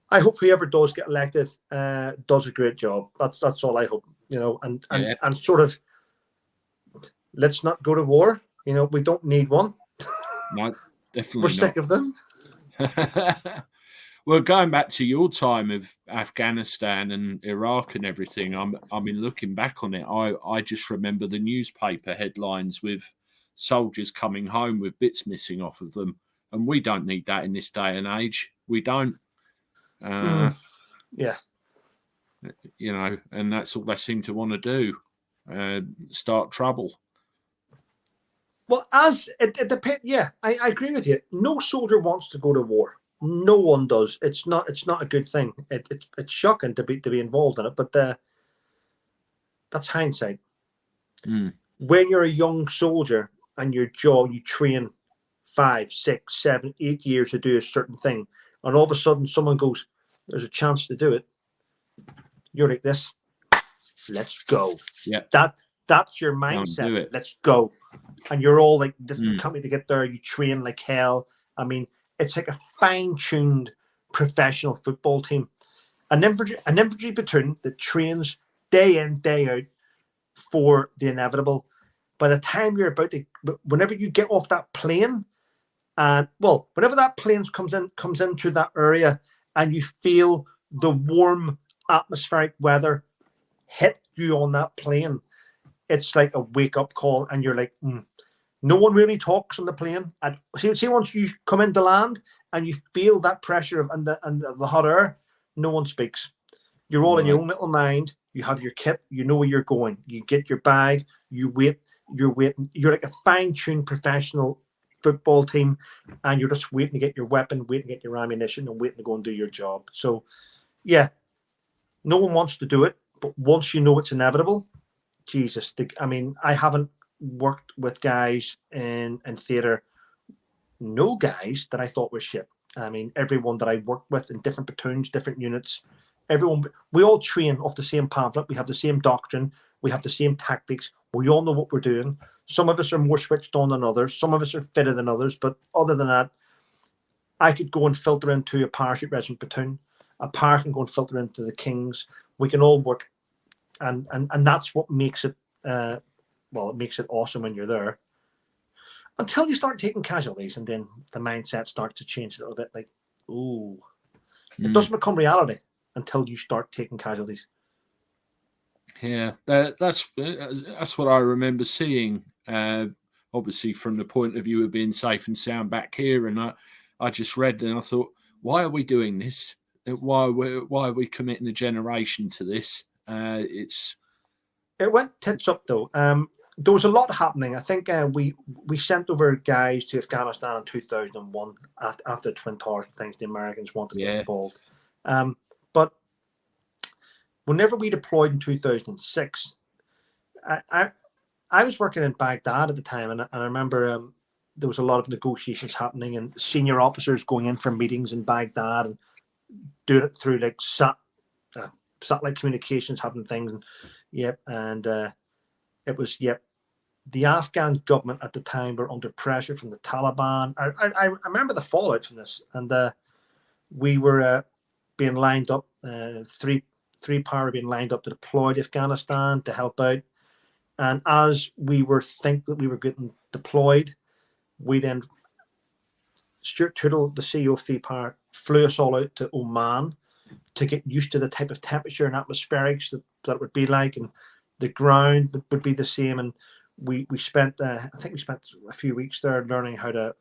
I hope whoever does get elected does a great job. That's all I hope. And sort of, let's not go to war. We don't need one. No, definitely We're sick of them. Well, going back to your time of Afghanistan and Iraq and everything, I mean, looking back on it, I just remember the newspaper headlines with soldiers coming home with bits missing off of them, and we don't need that in this day and age. We don't. Yeah. And that's all they seem to want to do, start trouble. Well, as it depends. Yeah, I agree with you. No soldier wants to go to war. No one does. It's not a good thing. It's shocking to be involved in it, but that's hindsight. When you're a young soldier and you train 5, 6, 7, 8 years to do a certain thing, and all of a sudden someone goes, "There's a chance to do it." You're like this. Let's go. Yeah. That's your mindset. Let's go. And you're all like, this company to get there. You train like hell. I mean, it's like a fine-tuned professional football team. An infantry platoon that trains day in, day out for the inevitable. By the time you're about to, whenever you get off that plane, whenever that plane comes into that area and you feel the warm atmospheric weather hit you on that plane, it's like a wake-up call, and you're like, no one really talks on the plane. And see, once you come into land and you feel that pressure and the hot air, no one speaks. You're all in your own little mind. You have your kit. You know where you're going. You get your bag. You wait. You're waiting. You're like a fine-tuned professional football team, and you're just waiting to get your weapon, waiting to get your ammunition, and waiting to go and do your job. So, yeah, no one wants to do it, but once you know it's inevitable, Jesus, I haven't worked with guys in theatre, no guys that I thought were shit. I mean, everyone that I worked with in different platoons, different units, everyone, we all train off the same pamphlet. We have the same doctrine. We have the same tactics. We all know what we're doing. Some of us are more switched on than others. Some of us are fitter than others. But other than that, I could go and filter into a parachute regiment platoon. A par can go and filter into the Kings. We can all work, and that's what makes it. It makes it awesome when you're there. Until you start taking casualties, and then the mindset starts to change a little bit. Like, ooh, it doesn't become reality until you start taking casualties. Yeah, that's what I remember seeing. Obviously, from the point of view of being safe and sound back here, and I just read and I thought, why are we doing this? Why are we committing a generation to this? It went tits up though. There was a lot happening. I think we sent over guys to Afghanistan in 2001 after Twin Towers and things. The Americans wanted to get involved, but whenever we deployed in 2006, I was working in Baghdad at the time, and I remember there was a lot of negotiations happening, and senior officers going in for meetings in Baghdad and doing it through like satellite communications, having things, and it was the Afghan government at the time were under pressure from the Taliban. I remember the fallout from this, and we were being lined up, three power being lined up to deploy to Afghanistan to help out. And as we were think that we were getting deployed, we then, Stuart Tootle, the CEO of Three Power, flew us all out to Oman to get used to the type of temperature and atmospherics that would be like, and the ground would be the same. And we spent, I think we spent a few weeks there learning how to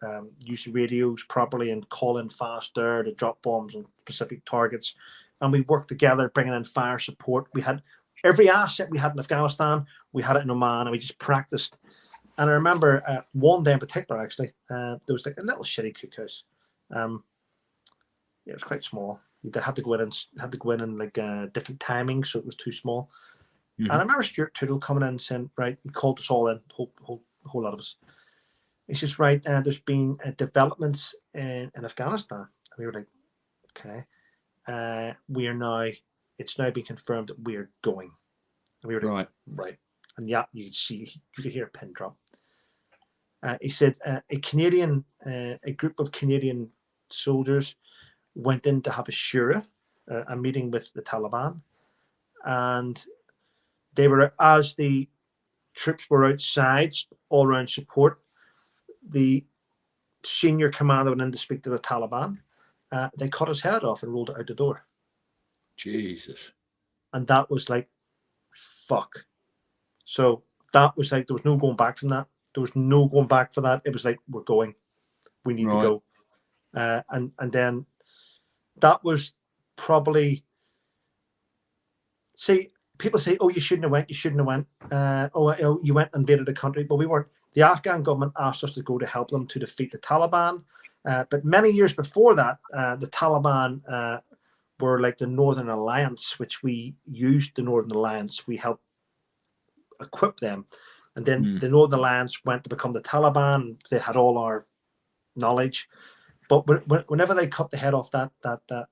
use radios properly and call in faster to drop bombs on specific targets. And we worked together, bringing in fire support. We had every asset we had in Afghanistan, we had it in Oman, and we just practiced. And I remember one day in particular, actually, there was like a little shitty cookhouse. It was quite small. You had to go in and like different timings, so it was too small. Mm-hmm. And I remember Stuart Tootle coming in and saying, right, he called us all in, whole lot of us. He says, right, there's been developments in Afghanistan. And we were like, okay. It's now been confirmed that we are going. And we were like, right. And you could hear a pin drop. He said a group of Canadian soldiers went in to have a shura, a meeting with the Taliban. And they were, as the troops were outside, all around support, the senior commander went in to speak to the Taliban. They cut his head off and rolled it out the door. Jesus. And that was like, fuck. So that was like, there was no going back from that. There was no going back for that. It was like, we're going. We need to go. And then that was probably, see, people say, oh, you shouldn't have went. You shouldn't have went. You went and invaded a country. But we weren't. The Afghan government asked us to go to help them to defeat the Taliban. But many years before that, the Taliban were like the Northern Alliance, which we used the Northern Alliance. We helped equip them. And then the Northern Alliance went to become the Taliban. They had all our knowledge. But whenever they cut the head off that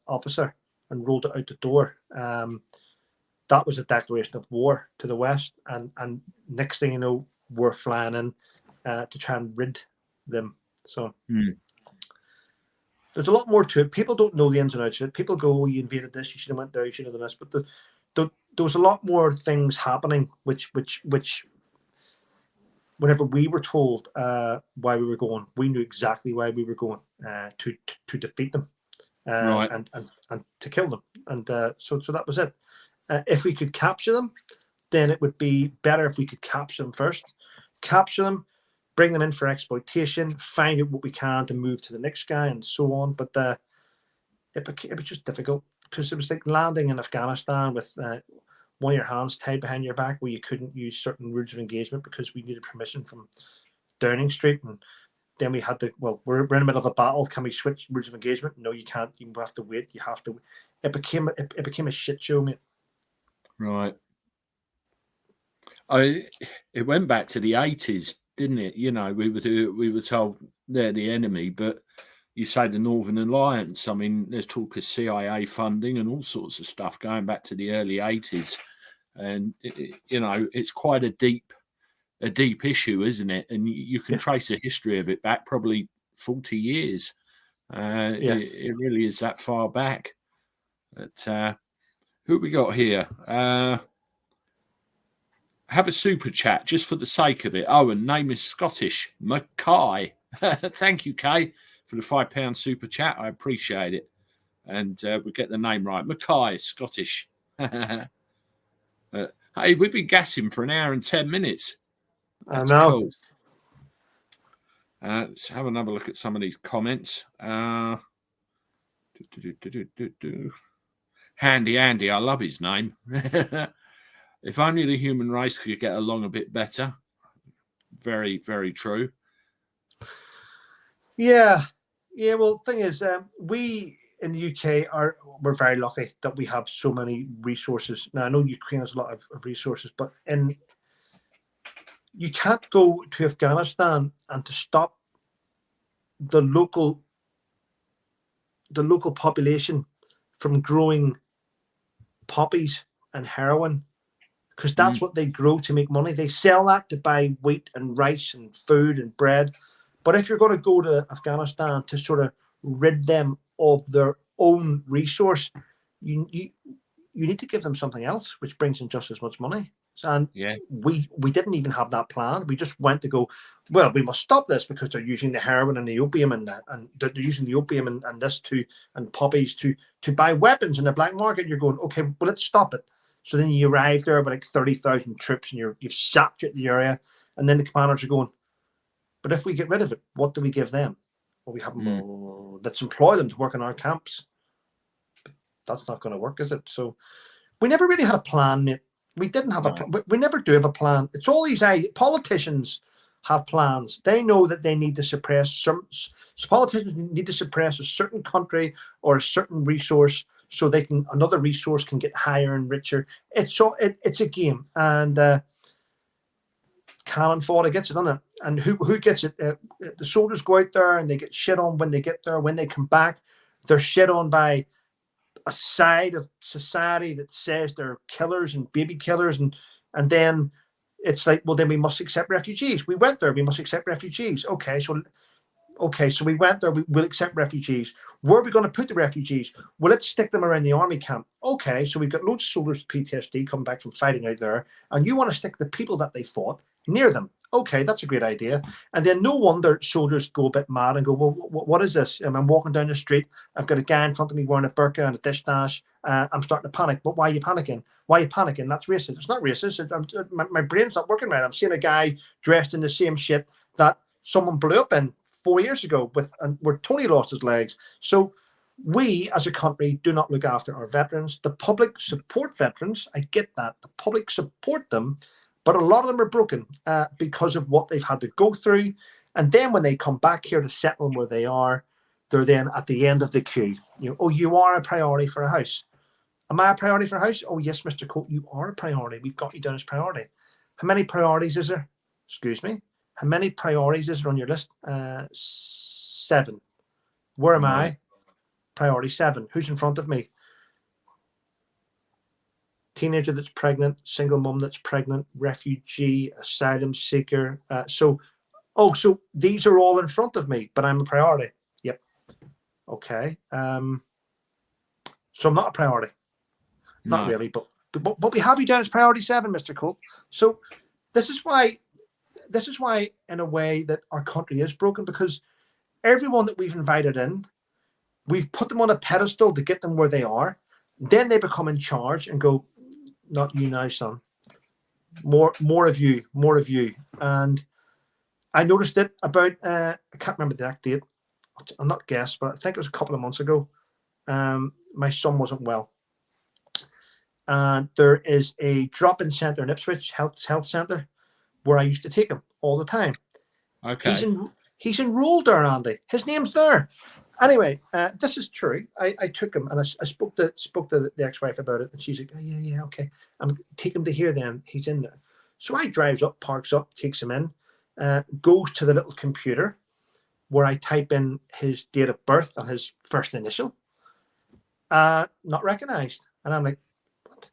officer and rolled it out the door, that was a declaration of war to the West. And next thing you know, we're flying in to try and rid them. So there's a lot more to it. People don't know the ins and outs of it. People go, oh, you invaded this, you should have went there, you should have done this. But there was a lot more things happening, which whenever we were told why we were going, we knew exactly why we were going, to defeat them and to kill them. And so that was it. If we could capture them, then it would be better if we could capture them first. Capture them, bring them in for exploitation, find out what we can to move to the next guy and so on. But it was just difficult because it was like landing in Afghanistan with one of your hands tied behind your back where you couldn't use certain rules of engagement because we needed permission from Downing Street. And then we had to, we're in the middle of a battle. Can we switch rules of engagement? No, you can't. You have to wait. You have to. It became a shit show, mate. Right. It went back to the 80s, didn't it? You know, we were told they're the enemy, but you say the Northern Alliance. I mean, there's talk of CIA funding and all sorts of stuff going back to the early 80s. and it's quite a deep issue, isn't it? And you can trace a history of it back probably 40 years. It really is that far back. But who we got here? Have a super chat just for the sake of it. Oh, and name is Scottish. Mackay. Thank you, Kay, for the £5 super chat. I appreciate it. And we get the name right. Mackay, Scottish. Hey, we've been gassing for an hour and 10 minutes. That's cool. Let's have another look at some of these comments. Handy Andy, I love his name. If only the human race could get along a bit better. Very, very true. Yeah. Well, the thing is, we in the UK we're very lucky that we have so many resources. Now I know Ukraine has a lot of resources, but you can't go to Afghanistan and to stop the local population from growing poppies and heroin, because that's what they grow to make money. They sell that to buy wheat and rice and food and bread. But if you're going to go to Afghanistan to sort of rid them of their own resource, you need to give them something else, which brings in just as much money. And we didn't even have that plan. We just went to go, well, we must stop this because they're using the heroin and the opium and they're using the opium and this and poppies to buy weapons in the black market. You're going, okay, well, let's stop it. So then you arrive there with like 30,000 troops and you've saturated the area, and then the commanders are going, but if we get rid of it, what do we give them? Well, we have them. Let's employ them to work in our camps. But that's not going to work, is it? So we never really had a plan, mate. We didn't have we never do have a plan. It's all these politicians have plans. They know that they need to suppress politicians need to suppress a certain country or a certain resource so another resource can get higher and richer. It's a game, and cannon fodder gets it on it. And who gets it? The soldiers go out there and they get shit on when they get there. When they come back, they're shit on by a side of society that says they're killers and baby killers, and then it's like, well, then we must accept refugees. We went there, we must accept refugees. Okay, so we went there, we'll accept refugees. Where are we going to put the refugees? Well, let's stick them around the army camp. Okay, so we've got loads of soldiers with PTSD coming back from fighting out there, and you want to stick the people that they fought near them. Okay, that's a great idea. And then no wonder soldiers go a bit mad and go, well, what is this? I'm walking down the street, I've got a guy in front of me wearing a burqa and a dish dash. I'm starting to panic. But why are you panicking? Why are you panicking? That's racist. It's not racist. My brain's not working right. I'm seeing a guy dressed in the same shit that someone blew up in 4 years ago where Tony lost his legs. So we as a country do not look after our veterans. The public support veterans. I get that. The public support them, but a lot of them are broken because of what they've had to go through. And then when they come back here to settle where they are, they're then at the end of the queue. You are a priority for a house. Am I a priority for a house? Oh, yes, Mr. Coult, you are a priority. We've got you down as priority. How many priorities is there? Excuse me. How many priorities is there on your list? 7. Where am I? Priority 7. Who's in front of me? Teenager that's pregnant, single mum that's pregnant, refugee, asylum seeker. So these are all in front of me, but I'm a priority. Yep. Okay. So I'm not a priority. Not really, but we have you down as priority 7, Mr. Coult. So this is why, in a way, that our country is broken, because everyone that we've invited in, we've put them on a pedestal to get them where they are. Then they become in charge and go, not you now, son. More of you. And I noticed it about, I can't remember the exact date. I'll not guess, but I think it was a couple of months ago. My son wasn't well. And there is a drop-in centre in Ipswich, health centre, where I used to take him all the time. Okay. He's enrolled there, Andy. His name's there. Anyway, this is true. I took him and I spoke to the ex-wife about it, and she's like, oh, yeah, okay. I'm take him to here then. He's in there. So I drives up, parks up, takes him in, goes to the little computer where I type in his date of birth and his first initial. Not recognised. And I'm like, what?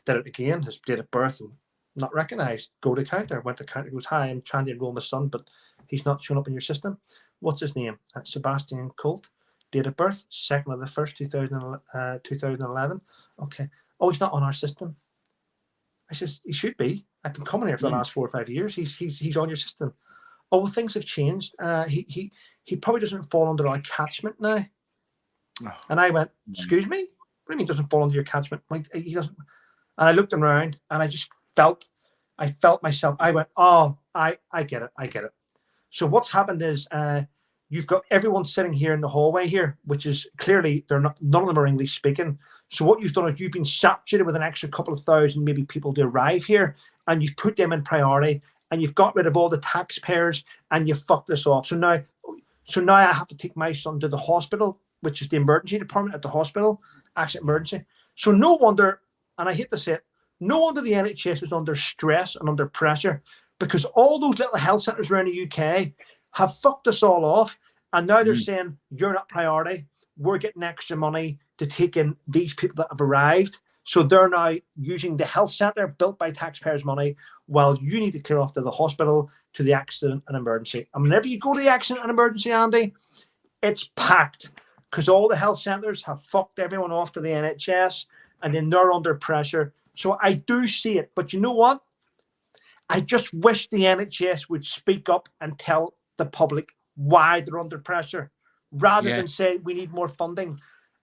Did it again. His date of birth and not recognised. Go to counter. Went to counter. Goes, hi, I'm trying to enroll my son, but he's not showing up in your system. What's his name? Sebastian Coult. Date of birth, 2nd of the 1st, 2011. Okay. Oh, he's not on our system. I says, he should be. I've been coming here for the last 4 or 5 years. He's on your system. Oh, well, things have changed. He probably doesn't fall under our catchment now. Oh. And I went, excuse me? What do you mean doesn't fall under your catchment? Like, he doesn't. And I looked around and I just felt myself. I went, oh, I get it. I get it. So what's happened is you've got everyone sitting here in the hallway here, which is clearly none of them are English speaking. So what you've done is you've been saturated with an extra couple of thousand maybe people to arrive here, and you've put them in priority, and you've got rid of all the taxpayers, and you've fucked this off. So now I have to take my son to the hospital, which is the emergency department at the hospital, accident emergency. So no wonder, and I hate to say it, no wonder the NHS is under stress and under pressure, because all those little health centres around the UK have fucked us all off. And now they're saying, you're not priority. We're getting extra money to take in these people that have arrived. So they're now using the health centre built by taxpayers' money, while you need to clear off to the hospital, to the accident and emergency. And whenever you go to the accident and emergency, Andy, it's packed, because all the health centres have fucked everyone off to the NHS, and then they're under pressure. So I do see it. But you know what? I just wish the NHS would speak up and tell the public why they're under pressure, rather than say we need more funding.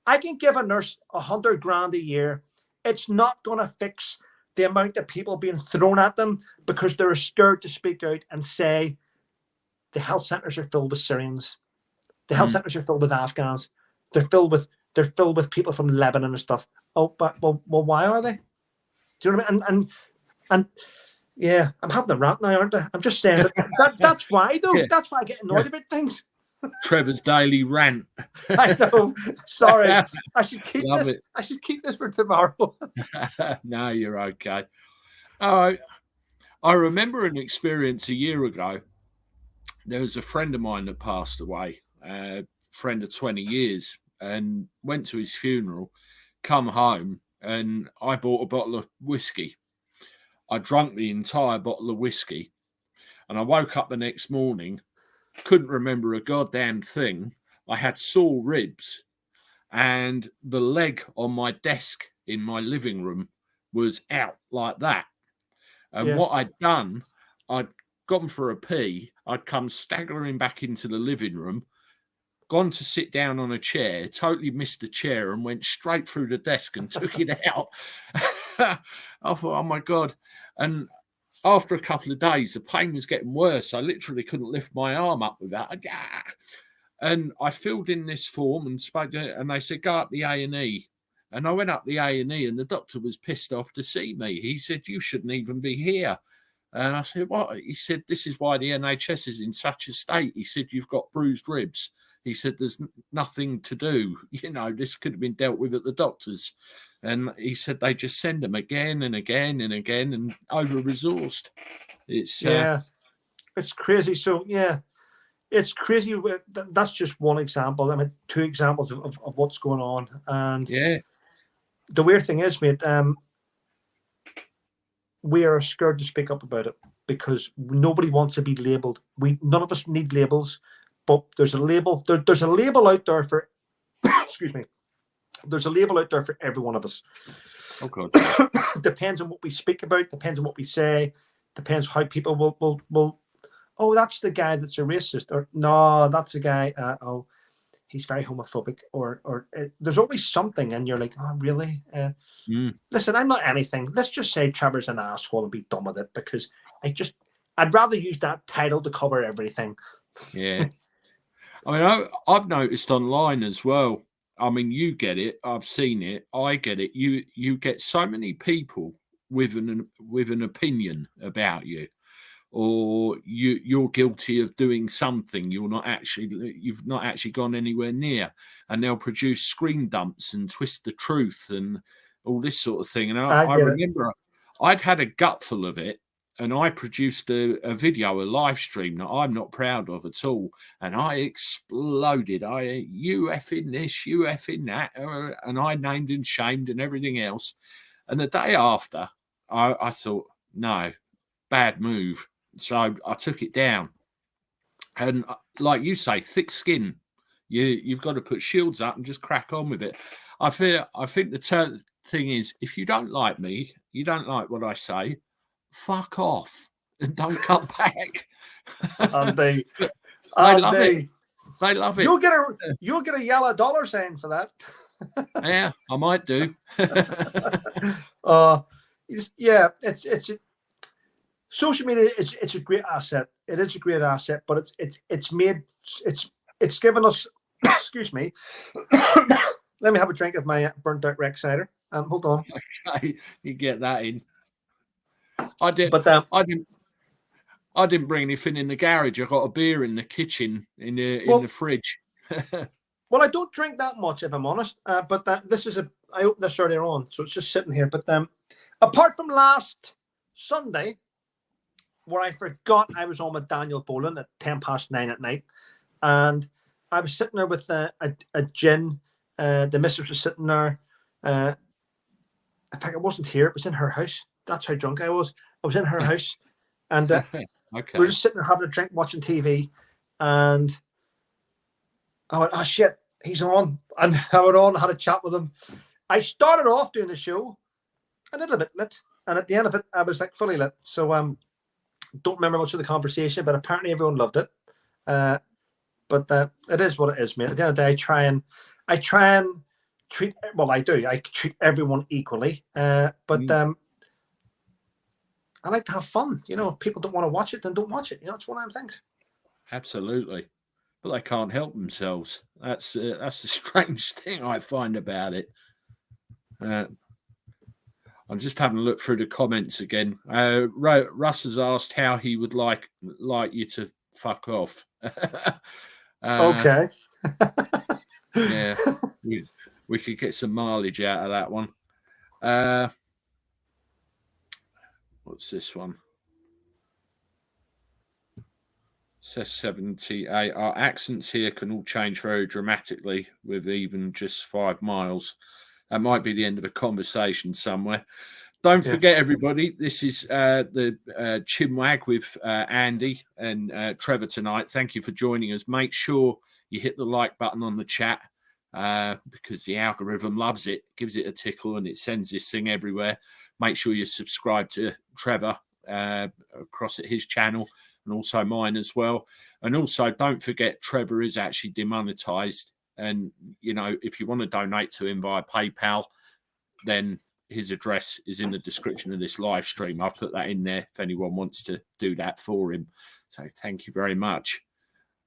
I can give a nurse $100,000 a year. It's not going to fix the amount of people being thrown at them because they're scared to speak out and say the health centres are filled with Syrians, the health centres are filled with Afghans, they're filled with people from Lebanon and stuff. Oh, but well, why are they? Do you know what I mean? And yeah, I'm having a rant now, aren't I? I'm just saying that's why, though. Yeah. That's why I get annoyed about things. Trevor's daily rant. I know. Sorry. I should keep this. I should keep this for tomorrow. No, you're okay. I remember an experience a year ago. There was a friend of mine that passed away, a friend of 20 years, and went to his funeral, come home, and I bought a bottle of whiskey. I drank the entire bottle of whiskey, and I woke up the next morning, couldn't remember a goddamn thing. I had sore ribs, and the leg on my desk in my living room was out like that. And what I'd done, I'd gone for a pee. I'd come staggering back into the living room, gone to sit down on a chair, totally missed the chair, and went straight through the desk and took it out. I thought, oh my God. And after a couple of days, the pain was getting worse. I literally couldn't lift my arm up with that. And I filled in this form and spoke to it, and they said, go up the A&E. And I went up the A&E, and the doctor was pissed off to see me. He said, you shouldn't even be here. And I said, what? He said, this is why the NHS is in such a state. He said, you've got bruised ribs. He said, there's nothing to do. You know, this could have been dealt with at the doctors. And he said, they just send them again and again and again, and over-resourced. It's it's crazy. So, it's crazy. That's just one example. I mean, two examples of what's going on. And the weird thing is, mate, we are scared to speak up about it because nobody wants to be labelled. None of us need labels. But there's a label. There's a label out there for. Excuse me. There's a label out there for every one of us. Oh God. Depends on what we speak about. Depends on what we say. Depends how people will. Oh, that's the guy that's a racist. Or no, that's a guy. He's very homophobic. Or there's always something, and you're like, oh, really? Listen, I'm not anything. Let's just say Trevor's an asshole and be done with it, because I'd rather use that title to cover everything. Yeah. I mean, I've noticed online as well. I mean, you get it. I've seen it. I get it. You get so many people with an opinion about you, or you're guilty of doing something you've not actually gone anywhere near, and they'll produce screen dumps and twist the truth and all this sort of thing. And I remember I'd had a gutful of it. And I produced a video, a live stream that I'm not proud of at all. And I exploded. You effing this, you effing that. And I named and shamed and everything else. And the day after, I thought, no, bad move. So I took it down. And like you say, thick skin. You've got to put shields up and just crack on with it. I think the thing is, if you don't like me, you don't like what I say, fuck off and don't come back. And they love it. They love it. You'll get a yellow dollar sign for that. Yeah, I might do. Yeah, it's social media. It's a great asset. It is a great asset, but it's given us. Excuse me. Let me have a drink of my burnt out Rex cider. Hold on. Okay, you get that in. I did, but I didn't bring anything in the garage. I got a beer in the kitchen in the fridge. Well, I don't drink that much, if I'm honest. But I opened this earlier on, so it's just sitting here. But apart from last Sunday, where I forgot I was on with Daniel Boland at 9:10 at night, and I was sitting there with a gin. The missus was sitting there. In fact, I wasn't here. It was in her house. That's how drunk I was. I was in her house, and okay. We were just sitting there having a drink, watching TV, and I went, "Oh shit, he's on!" And I went on, had a chat with him. I started off doing the show a little bit lit, and at the end of it, I was like fully lit. So don't remember much of the conversation, but apparently everyone loved it. But it is what it is, mate. At the end of the day, I try and treat. Well, I do. I treat everyone equally. But I like to have fun. You know, if people don't want to watch it, then don't watch it. You know, it's one of them things. Absolutely, but they can't help themselves. That's the strange thing I find about it. I'm just having a look through the comments again. Russ has asked how he would like you to fuck off. Okay. Yeah, we could get some mileage out of that one. What's this one? Says 78. Our accents here can all change very dramatically with even just 5 miles. That might be the end of a conversation somewhere. Don't forget, everybody, this is the Chinwag with Andy and Trevor tonight. Thank you for joining us. Make sure you hit the like button on the chat because the algorithm loves it, gives it a tickle, and it sends this thing everywhere. Make sure you subscribe to Trevor across at his channel and also mine as well. And also, don't forget, Trevor is actually demonetized. And, you know, if you want to donate to him via PayPal, then his address is in the description of this live stream. I've put that in there if anyone wants to do that for him. So thank you very much.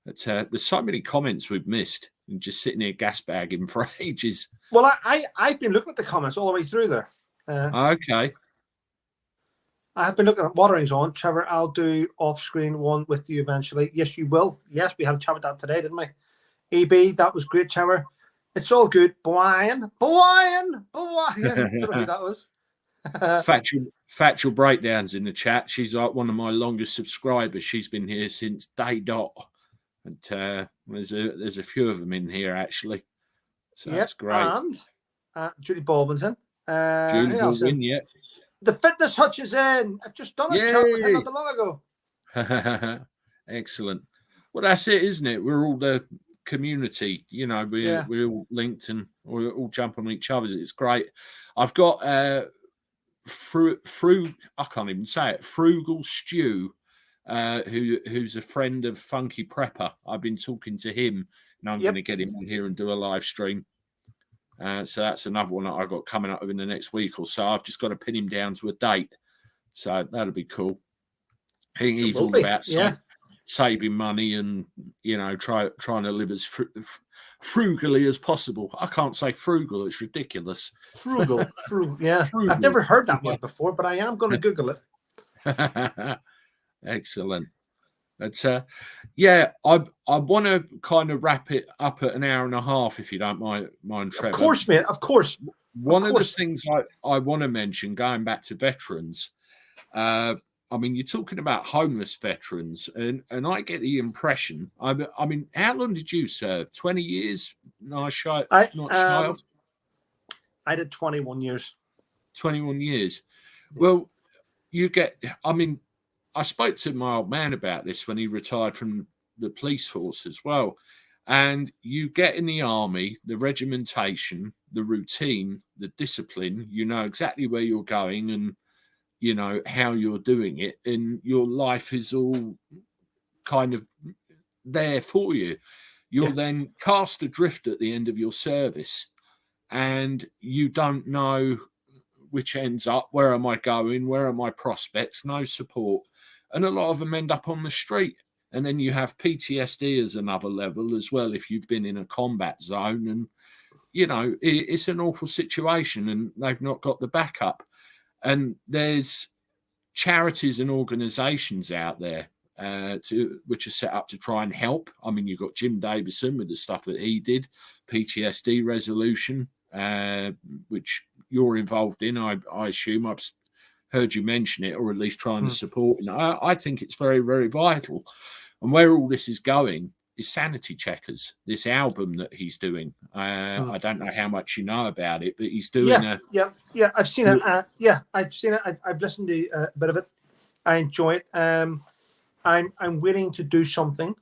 But there's so many comments we've missed and just sitting here gas bagging for ages. Well, I've been looking at the comments all the way through there. Okay. I have been looking at Watering's on. Trevor, I'll do off-screen one with you eventually. Yes, you will. Yes, we had a chat about that today, didn't we? EB, that was great, Trevor. It's all good. Brian. Don't know who that was. Factual breakdowns in the chat. She's like one of my longest subscribers. She's been here since day dot. And there's a few of them in here actually. So that's great. And Judy Baldwinson. Judy Baldwin, yeah. The fitness hutch is in. I've just done a chat with him not too long ago. Excellent. Well, that's it, isn't it? We're all the community, you know. We're all linked and we all jump on each other. It's great. I've got I can't even say it. Frugal Stew, who's a friend of Funky Prepper. I've been talking to him, and I'm going to get him on here and do a live stream. So that's another one that I've got coming up in the next week or so. I've just got to pin him down to a date. So that'll be cool. I think he's all about saving money and, you know, trying to live as frugally as possible. I can't say frugal. It's ridiculous. Frugal. Yeah. Frugal. I've never heard that word before, but I am going to Google it. Excellent. But I want to kind of wrap it up at an hour and a half, if you don't mind, Trevor. Of course, mate. Of course. One of the things I want to mention, going back to veterans, I mean, you're talking about homeless veterans, and I get the impression. I mean, how long did you serve? 20 years? Not shy of. I did 21 years. 21 years. Well, I spoke to my old man about this when he retired from the police force as well. And you get in the army, the regimentation, the routine, the discipline, you know exactly where you're going and, you know, how you're doing it. And your life is all kind of there for you. You're then cast adrift at the end of your service and you don't know which ends up, where am I going, where are my prospects, no support. And a lot of them end up on the street. And then you have PTSD as another level as well if you've been in a combat zone. And, you know, it's an awful situation and they've not got the backup. And there's charities and organisations out there which are set up to try and help. I mean, you've got Jim Davison with the stuff that he did, PTSD resolution, which you're involved in, I assume. I've heard you mention it, or at least trying to support it. I think it's very, very vital. And where all this is going is Sanity Checkers, this album that he's doing. I don't know how much you know about it, but he's doing I've seen it. I've seen it. I've listened to a bit of it. I enjoy it. I'm willing to do something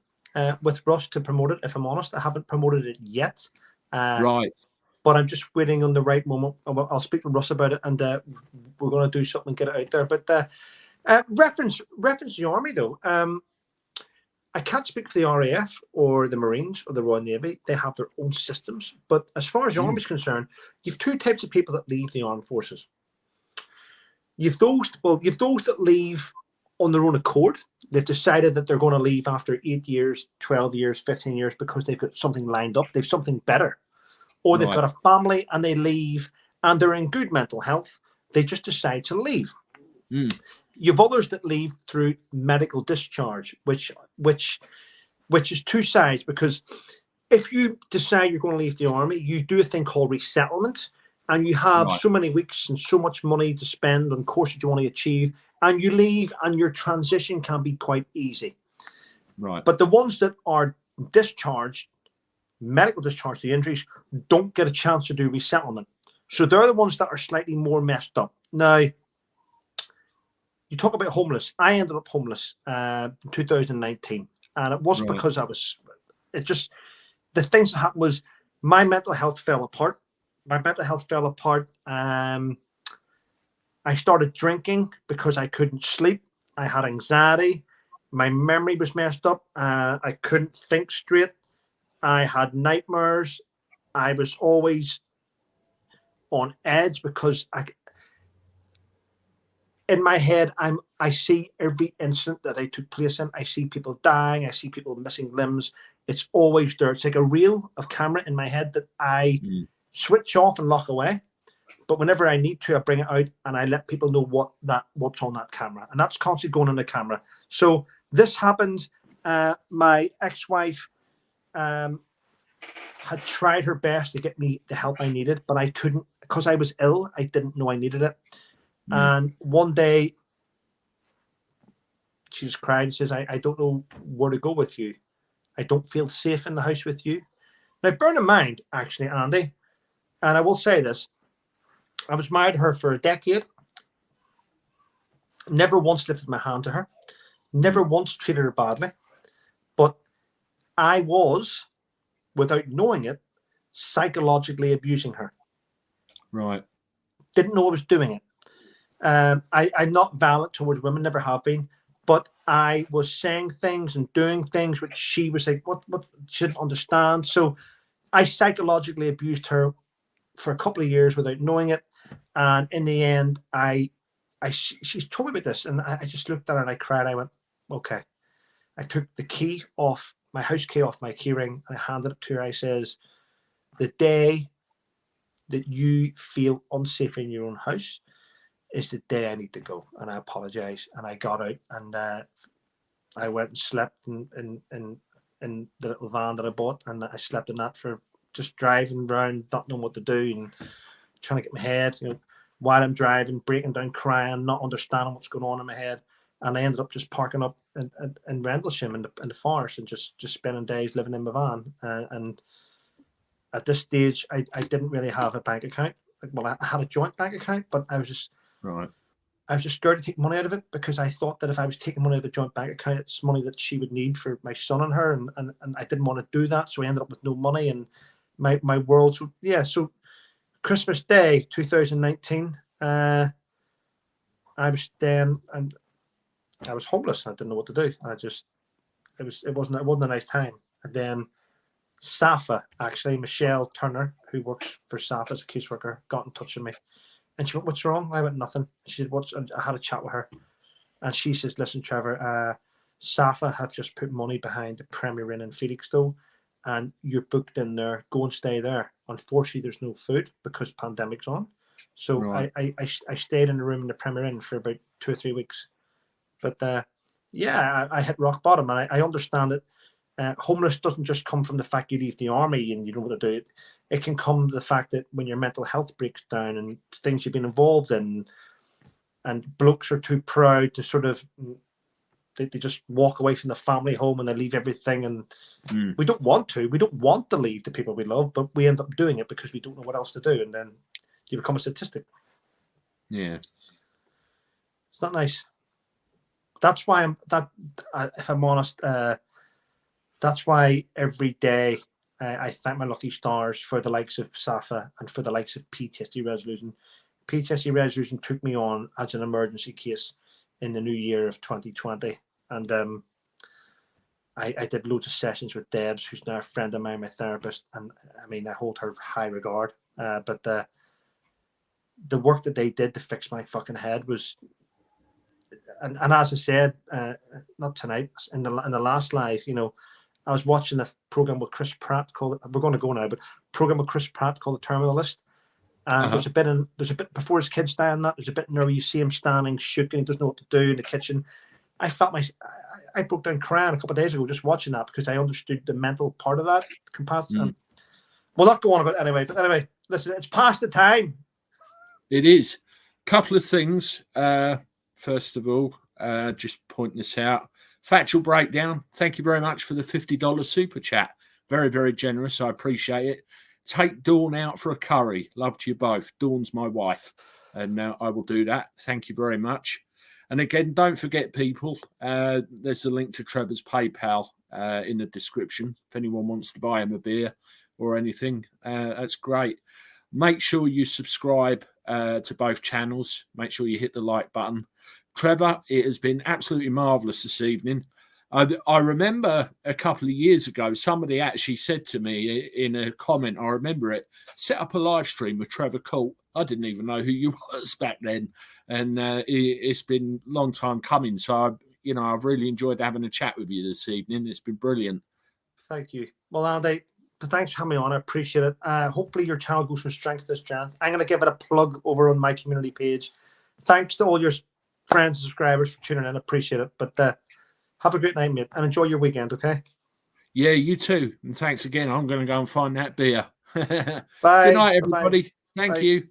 with Russ to promote it, if I'm honest. I haven't promoted it yet. Right. But I'm just waiting on the right moment. I'll speak to Russ about it, and we're going to do something and get it out there. But reference the Army, though. I can't speak for the RAF or the Marines or the Royal Navy. They have their own systems. But as far as the Army is concerned, you've two types of people that leave the armed forces. You've those that leave on their own accord. They've decided that they're going to leave after 8 years, 12 years, 15 years because they've got something lined up. They've something better. Or they've got a family and they leave and they're in good mental health. They just decide to leave. You've others that leave through medical discharge, which is two sides, because if you decide you're going to leave the Army, you do a thing called resettlement, and you have so many weeks and so much money to spend on courses you want to achieve, and you leave and your transition can be quite easy. Right. But the ones that are discharged, medical discharge, the injuries, don't get a chance to do resettlement. So they're the ones that are slightly more messed up. Now, you talk about homeless. I ended up homeless in 2019. And it wasn't because the things that happened was my mental health fell apart. I started drinking because I couldn't sleep. I had anxiety. My memory was messed up. I couldn't think straight. I had nightmares. I was always on edge because in my head, I see every incident that I took place in. I see people dying. I see people missing limbs. It's always there. It's like a reel of camera in my head that I switch off and lock away. But whenever I need to, I bring it out and I let people know what's on that camera. And that's constantly going on the camera. So this happened. My ex-wife had tried her best to get me the help I needed, but I couldn't because I was ill. I didn't know I needed it. And one day she just cried and says, I don't know where to go with you. I don't feel safe in the house with you. Now, bear in mind, actually, Andy, and I will say this, I was married to her for a decade. Never once lifted my hand to her. Never once treated her badly. But I was, without knowing it, psychologically abusing her. Right. Didn't know I was doing it. I'm not violent towards women, never have been, but I was saying things and doing things which she was like, what she didn't understand. So I psychologically abused her for a couple of years without knowing it. And in the end, she's told me about this, and I just looked at her and I cried. I went, okay. I took the key off my house key off my key ring and I handed it to her. I says, the day that you feel unsafe in your own house is the day I need to go, and I apologize. And I got out and I went and slept in the little van that I bought, and I slept in that for just driving around, not knowing what to do and trying to get my head, while I'm driving, breaking down, crying, not understanding what's going on in my head. And I ended up just parking up in Rendlesham in the forest and just spending days living in my van. And at this stage, I didn't really have a bank account. well, I had a joint bank account, but I was just Right. I was just scared to take money out of it because I thought that if I was taking money out of a joint bank account, it's money that she would need for my son and her, and I didn't want to do that, so I ended up with no money and my world. So yeah, so Christmas Day 2019, I was staying and I was homeless. I didn't know what to do. It wasn't a nice time. And then Safa, actually, Michelle Turner, who works for Safa as a caseworker, got in touch with me. And she went, "What's wrong?" I went, "Nothing." She said, "What's?" And I had a chat with her. And she says, "Listen, Trevor, Safa have just put money behind the Premier Inn in Felixstowe, and you're booked in there. Go and stay there. Unfortunately, there's no food because pandemic's on." So Right. I stayed in the room in the Premier Inn for about 2 or 3 weeks. But yeah, I hit rock bottom, and I understand that homeless doesn't just come from the fact you leave the army and you don't know what to do. It can come to the fact that when your mental health breaks down and things you've been involved in, and blokes are too proud to sort of they just walk away from the family home and they leave everything. And we don't want to leave the people we love, but we end up doing it because we don't know what else to do, and then you become a statistic. Yeah. It's not nice. That's why if I'm honest, that's why every day I thank my lucky stars for the likes of Safa and for the likes of PTSD Resolution. PTSD Resolution took me on as an emergency case in the new year of 2020. And I did loads of sessions with Debs, who's now a friend of mine, my therapist. And I mean, I hold her high regard. But the work that they did to fix my fucking head was... And as I said, not tonight, in the last live, I was watching a program with Chris Pratt called, we're going to go now, but program with Chris Pratt called The Terminal List. And there's a bit before his kids die in that, there's a bit in there where you see him standing, shook, and he doesn't know what to do in the kitchen. I broke down crying a couple of days ago just watching that because I understood the mental part of that. We'll not go on about it anyway. But anyway, listen, it's past the time. It is. Couple of things. First of all, just pointing this out. Factual Breakdown, thank you very much for the $50 super chat. Very, very generous. I appreciate it. Take Dawn out for a curry. Love to you both. Dawn's my wife. And I will do that. Thank you very much. And again, don't forget, people, there's a link to Trevor's PayPal in the description. If anyone wants to buy him a beer or anything, that's great. Make sure you subscribe to both channels. Make sure you hit the like button. Trevor, it has been absolutely marvellous this evening. I remember a couple of years ago, somebody actually said to me in a comment, I remember it, set up a live stream with Trevor Coult. I didn't even know who you was back then. And it's been a long time coming. So, I've really enjoyed having a chat with you this evening. It's been brilliant. Thank you. Well, Andy, thanks for having me on. I appreciate it. Hopefully your channel goes from strength to strength. I'm going to give it a plug over on my community page. Thanks to all your friends and subscribers for tuning in. I appreciate it. But have a great night, mate, and enjoy your weekend, okay? Yeah, you too. And thanks again. I'm going to go and find that beer. Bye. Good night, everybody. Bye-bye. Thank Bye. you.